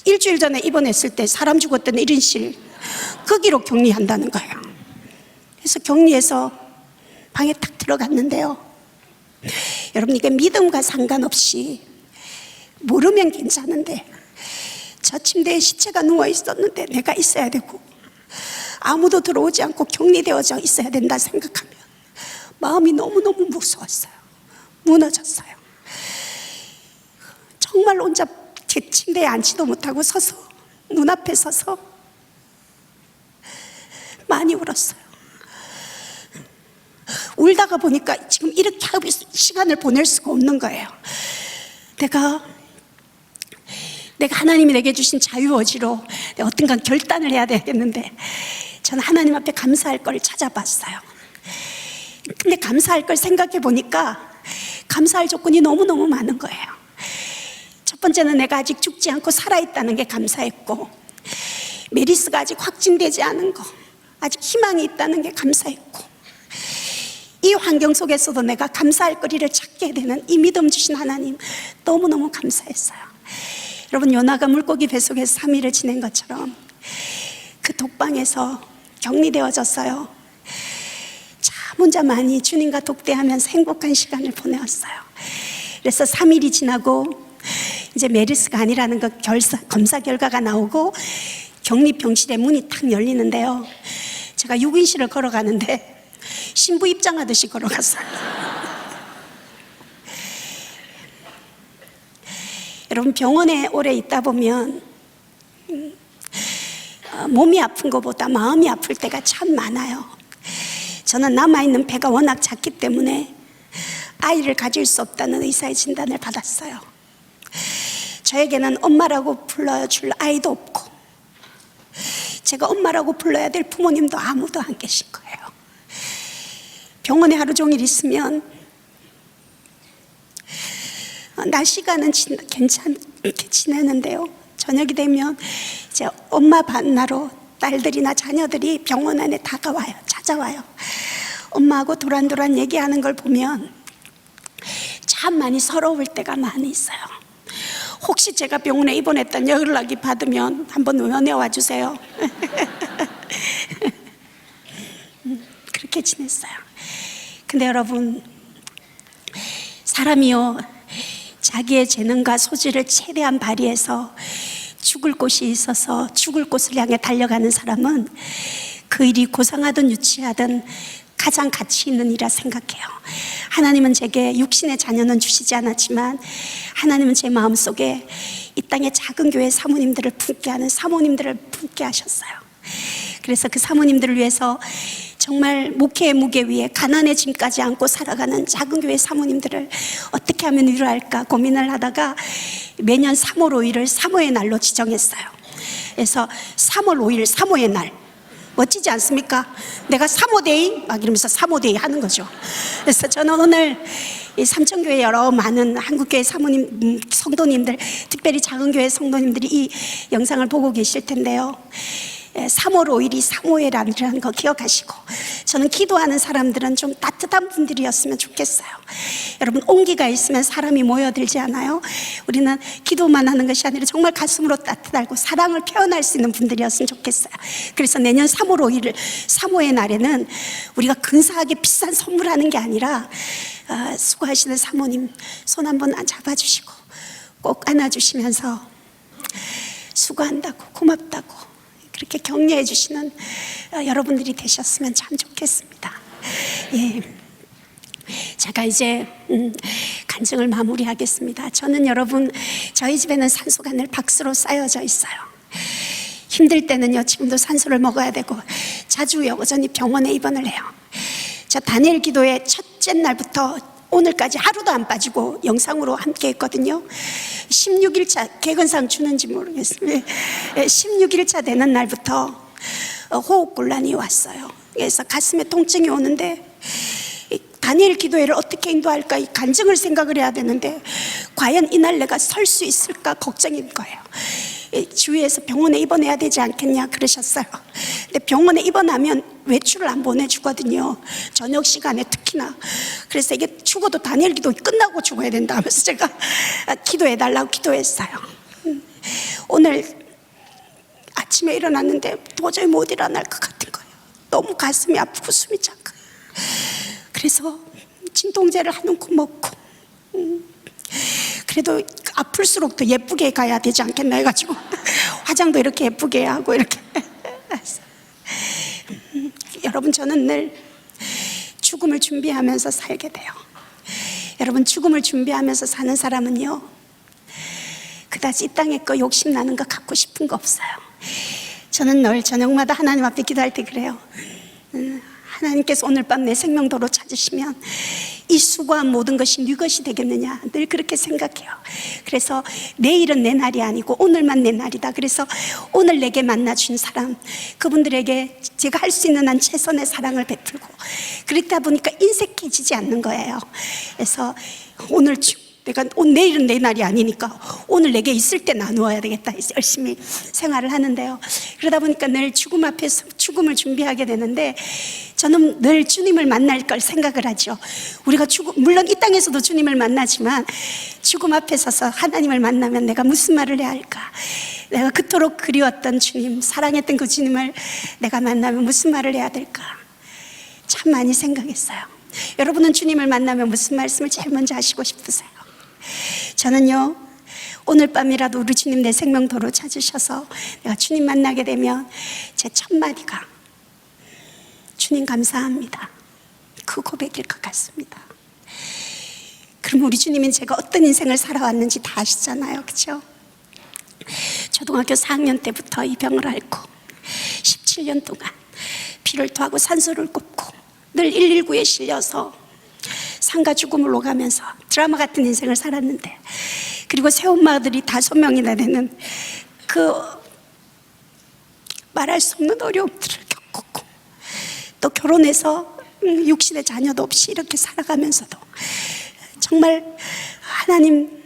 일주일 전에 입원했을 때 사람 죽었던 1인실 거기로 격리한다는 거예요. 그래서 격리해서 방에 딱 들어갔는데요, 여러분, 이게 믿음과 상관없이 모르면 괜찮은데 저 침대에 시체가 누워 있었는데 내가 있어야 되고 아무도 들어오지 않고 격리되어져 있어야 된다 생각하면 마음이 너무너무 무서웠어요. 무너졌어요. 정말 혼자 제 침대에 앉지도 못하고 서서 문 앞에 서서 많이 울었어요. 울다가 보니까 지금 이렇게 하고 시간을 보낼 수가 없는 거예요. 내가 하나님이 내게 주신 자유의지로 내가 어떤가 결단을 해야 되겠는데 저는 하나님 앞에 감사할 걸 찾아봤어요. 근데 감사할 걸 생각해 보니까 감사할 조건이 너무너무 많은 거예요. 첫 번째는 내가 아직 죽지 않고 살아있다는 게 감사했고, 메리스가 아직 확진되지 않은 거, 아직 희망이 있다는 게 감사했고, 이 환경 속에서도 내가 감사할 거리를 찾게 되는 이 믿음 주신 하나님 너무너무 감사했어요. 여러분, 요나가 물고기 뱃속에서 3일을 지낸 것처럼 그 독방에서 격리되어졌어요. 참 혼자 많이 주님과 독대하면서 행복한 시간을 보내었어요. 그래서 3일이 지나고 이제 메르스가 아니라는 거 검사 결과가 나오고 격리병실의 문이 탁 열리는데요, 제가 6인실을 걸어가는데 신부 입장하듯이 걸어갔어요. 여러분, 병원에 오래 있다 보면 몸이 아픈 것보다 마음이 아플 때가 참 많아요. 저는 남아있는 배가 워낙 작기 때문에 아이를 가질 수 없다는 의사의 진단을 받았어요. 저에게는 엄마라고 불러줄 아이도 없고, 제가 엄마라고 불러야 될 부모님도 아무도 안 계신 거예요. 병원에 하루 종일 있으면 낮 시간은 괜찮게 지내는데요, 저녁이 되면 이제 엄마 만나러 딸들이나 자녀들이 병원 안에 다가와요. 찾아와요. 엄마하고 도란도란 얘기하는 걸 보면 참 많이 서러울 때가 많이 있어요. 혹시 제가 병원에 입원했던 연락이 받으면 한번 면회와 주세요. 그렇게 지냈어요. 근데 여러분, 사람이요, 자기의 재능과 소질을 최대한 발휘해서 죽을 곳이 있어서 죽을 곳을 향해 달려가는 사람은 그 일이 고상하든 유치하든 가장 가치 있는 일이라 생각해요. 하나님은 제게 육신의 자녀는 주시지 않았지만 하나님은 제 마음속에 이 땅의 작은 교회 사모님들을 품게 하는 사모님들을 품게 하셨어요. 그래서 그 사모님들을 위해서 정말 목회의 무게 위에 가난의 짐까지 안고 살아가는 작은 교회 사모님들을 어떻게 하면 위로할까 고민을 하다가 매년 3월 5일을 사모의 날로 지정했어요. 그래서 3월 5일 사모의 날, 멋지지 않습니까? 내가 사모데이 막 이러면서 사모데이 하는 거죠. 그래서 저는 오늘 이 삼천교회 여러 많은 한국교회 사모님, 성도님들, 특별히 작은교회 성도님들이 이 영상을 보고 계실 텐데요, 3월 5일이 사모의 날이라는 거 기억하시고, 저는 기도하는 사람들은 좀 따뜻한 분들이었으면 좋겠어요. 여러분, 온기가 있으면 사람이 모여들지 않아요? 우리는 기도만 하는 것이 아니라 정말 가슴으로 따뜻하고 사랑을 표현할 수 있는 분들이었으면 좋겠어요. 그래서 내년 3월 5일 사모의 날에는 우리가 근사하게 비싼 선물하는 게 아니라 수고하시는 사모님 손 한번 잡아주시고 꼭 안아주시면서 수고한다고, 고맙다고 그렇게 격려해 주시는 여러분들이 되셨으면 참 좋겠습니다. 예. 제가 이제 간증을 마무리하겠습니다. 저는 여러분, 저희 집에는 산소가 늘 박스로 쌓여져 있어요. 힘들 때는요, 지금도 산소를 먹어야 되고 자주 여전히 병원에 입원을 해요. 저 다니엘 기도의 첫째 날부터 오늘까지 하루도 안 빠지고 영상으로 함께 했거든요. 16일차, 개근상 주는지 모르겠어요. 16일차 되는 날부터 호흡곤란이 왔어요. 그래서 가슴에 통증이 오는데 다니엘 기도회를 어떻게 인도할까, 이 간증을 생각을 해야 되는데 과연 이날 내가 설 수 있을까 걱정인 거예요. 주위에서 병원에 입원해야 되지 않겠냐 그러셨어요. 근데 병원에 입원하면 외출을 안 보내주거든요, 저녁 시간에 특히나. 그래서 이게 죽어도 다니엘 기도 끝나고 죽어야 된다 하면서 제가 기도해달라고 기도했어요. 오늘 아침에 일어났는데 도저히 못 일어날 것 같은 거예요. 너무 가슴이 아프고 숨이 차고. 그래서 진통제를 한 움큼 먹고 그래도 아플수록 더 예쁘게 가야 되지 않겠나 해가지고 화장도 이렇게 예쁘게 하고 이렇게. 여러분, 저는 늘 죽음을 준비하면서 살게 돼요. 여러분, 죽음을 준비하면서 사는 사람은요, 그다지 이 땅에 거 욕심나는 거 갖고 싶은 거 없어요. 저는 늘 저녁마다 하나님 앞에 기도할 때 그래요. 하나님께서 오늘 밤 내 생명도로 찾으시면 이 수고한 모든 것이 네 것이 되겠느냐, 늘 그렇게 생각해요. 그래서 내일은 내 날이 아니고 오늘만 내 날이다. 그래서 오늘 내게 만나준 사람, 그분들에게 제가 할 수 있는 한 최선의 사랑을 베풀고, 그렇다 보니까 인색해지지 않는 거예요. 그래서 내가 내일은 내 날이 아니니까 오늘 내게 있을 때 나누어야 되겠다, 열심히 생활을 하는데요. 그러다 보니까 늘 죽음 앞에서 죽음을 준비하게 되는데, 저는 늘 주님을 만날 걸 생각을 하죠. 우리가 물론 이 땅에서도 주님을 만나지만 죽음 앞에 서서 하나님을 만나면 내가 무슨 말을 해야 할까, 내가 그토록 그리웠던 주님, 사랑했던 그 주님을 내가 만나면 무슨 말을 해야 될까, 참 많이 생각했어요. 여러분은 주님을 만나면 무슨 말씀을 제일 먼저 하시고 싶으세요? 저는요, 오늘 밤이라도 우리 주님 내 생명도로 찾으셔서 내가 주님 만나게 되면 제 첫 마디가 주님 감사합니다, 그 고백일 것 같습니다. 그럼 우리 주님은 제가 어떤 인생을 살아왔는지 다 아시잖아요, 그렇죠? 초등학교 4학년 때부터 이 병을 앓고 17년 동안 피를 토하고 산소를 꼽고 늘 119에 실려서 삶과 죽음을 오가면서 드라마 같은 인생을 살았는데, 그리고 새엄마들이 5명이나 되는 그 말할 수 없는 어려움들을 겪었고, 또 결혼해서 육신의 자녀도 없이 이렇게 살아가면서도 정말 하나님,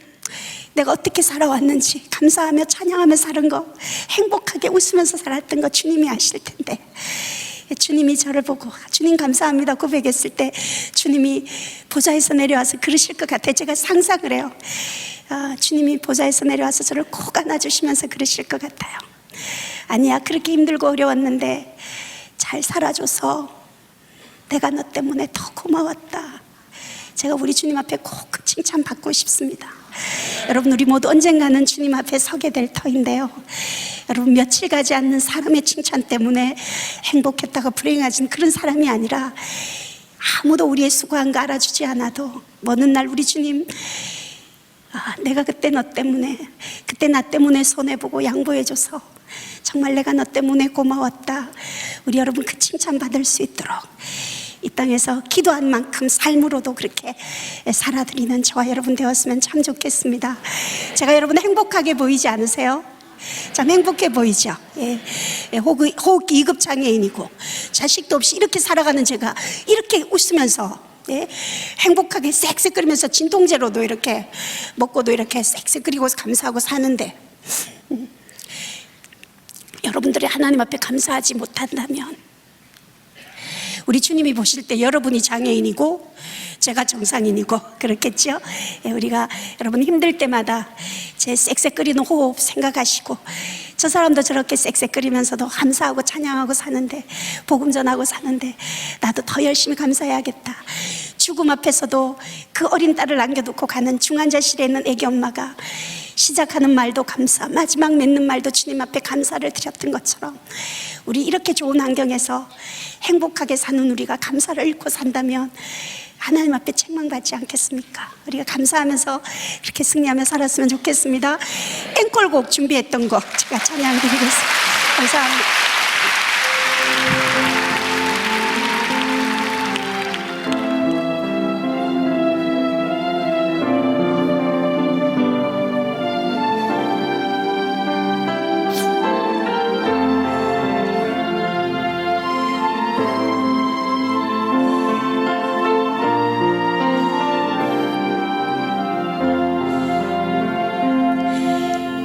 내가 어떻게 살아왔는지 감사하며 찬양하며 사는 거, 행복하게 웃으면서 살았던 거 주님이 아실 텐데, 주님이 저를 보고 주님 감사합니다 고백했을 때 주님이 보좌에서 내려와서 그러실 것 같아요. 제가 상상을 해요. 주님이 보좌에서 내려와서 저를 꼭 안아주시면서 그러실 것 같아요. 아니야, 그렇게 힘들고 어려웠는데 잘 살아줘서 내가 너 때문에 더 고마웠다. 제가 우리 주님 앞에 꼭 그 칭찬 받고 싶습니다. 여러분, 우리 모두 언젠가는 주님 앞에 서게 될 터인데요, 여러분, 며칠 가지 않는 사람의 칭찬 때문에 행복했다가 불행해진 그런 사람이 아니라, 아무도 우리의 수고한 거 알아주지 않아도 어느 날 우리 주님, 내가 그때 너 때문에, 그때 나 때문에 손해보고 양보해줘서 정말 내가 너 때문에 고마웠다, 우리 여러분 그 칭찬 받을 수 있도록 이 땅에서 기도한 만큼 삶으로도 그렇게 살아드리는 저와 여러분 되었으면 참 좋겠습니다. 제가 여러분 행복하게 보이지 않으세요? 참 행복해 보이죠? 호흡기 2급 장애인이고 자식도 없이 이렇게 살아가는 제가 이렇게 웃으면서 행복하게 쌕쌕거리면서 진통제로도 이렇게 먹고도 이렇게 쌕쌕거리고 감사하고 사는데, 여러분들이 하나님 앞에 감사하지 못한다면 우리 주님이 보실 때 여러분이 장애인이고 제가 정상인이고 그렇겠죠? 우리가 여러분 힘들 때마다 제 쌕쌕거리는 호흡 생각하시고, 저 사람도 저렇게 쌕쌕거리면서도 감사하고 찬양하고 사는데, 복음 전하고 사는데 나도 더 열심히 감사해야겠다. 죽음 앞에서도 그 어린 딸을 남겨두고 가는 중환자실에 있는 애기 엄마가 시작하는 말도 감사, 마지막 맺는 말도 주님 앞에 감사를 드렸던 것처럼, 우리 이렇게 좋은 환경에서 행복하게 사는 우리가 감사를 잃고 산다면 하나님 앞에 책망받지 않겠습니까? 우리가 감사하면서 이렇게 승리하며 살았으면 좋겠습니다. 앵콜곡 준비했던 거 제가 찬양드리겠습니다. 감사합니다.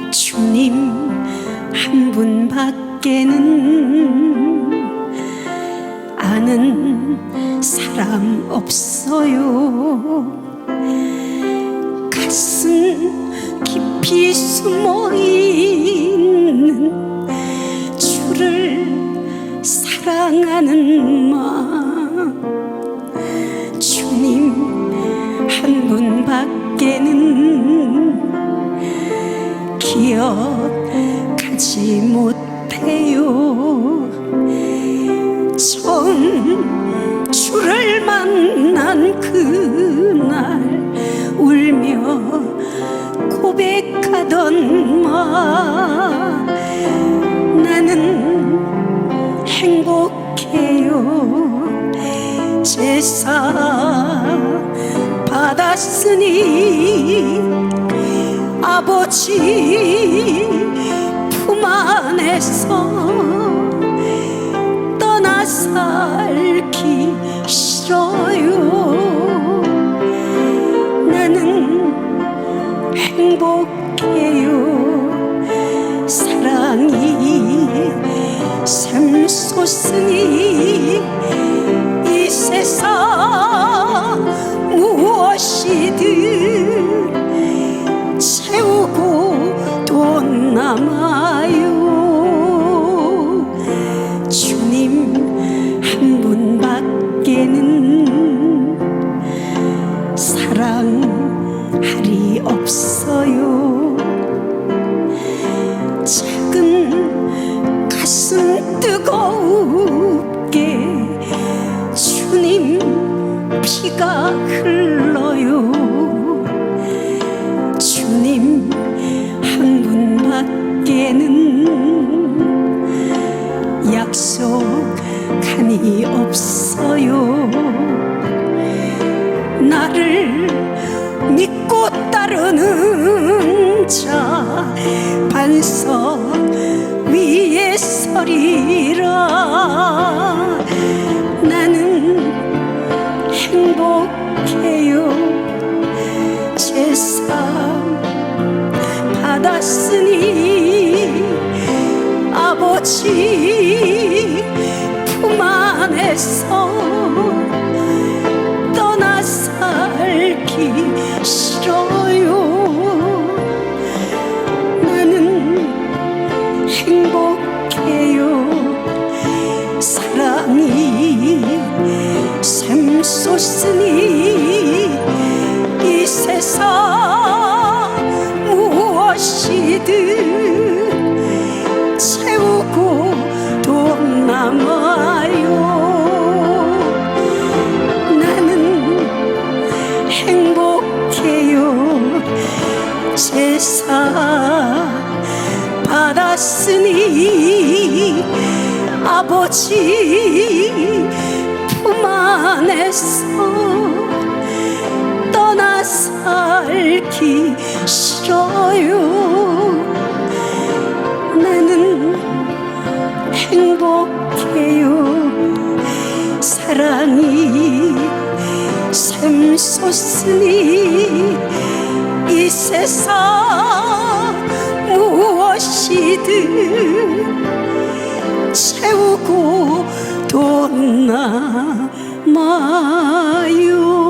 주님 한 분밖에는 아는 사람 없어요. 가슴 깊이 숨어 있는 주를 사랑하는 마음, 주님 한 분밖에는 기억하지 못해요. 처음 주를 만난 그날 울며 고백하던 말, 나는 행복해요. 제사 받았으니 아버지 품 안에서 떠나 살기 싫어요. 나는 행복해요. 사랑이 샘솟으니 이 세상 무엇이든 채우고 또 남아요. 주님 한 분밖에는 사랑할이 없어요. 작은 가슴 뜨겁게 주님 피가 흘러요. 내게는 약속함이 없어요. 나를 믿고 따르는 자 반석 위에 서리라. 나는 행복해요. 제상 받았으니 아버지 품 안에서 떠나 살기 싫어요. 나는 행복해요. 사랑이 샘솟으니 이 세상 무엇이든 채우고 또 남아요. 나는 행복해요. 제사 받았으니 아버지 품 안에서 떠나 살기 싫어요. 나는 행복해요. 사랑이 샘솟으니 이 세상 무엇이든 채우고 또 남아요.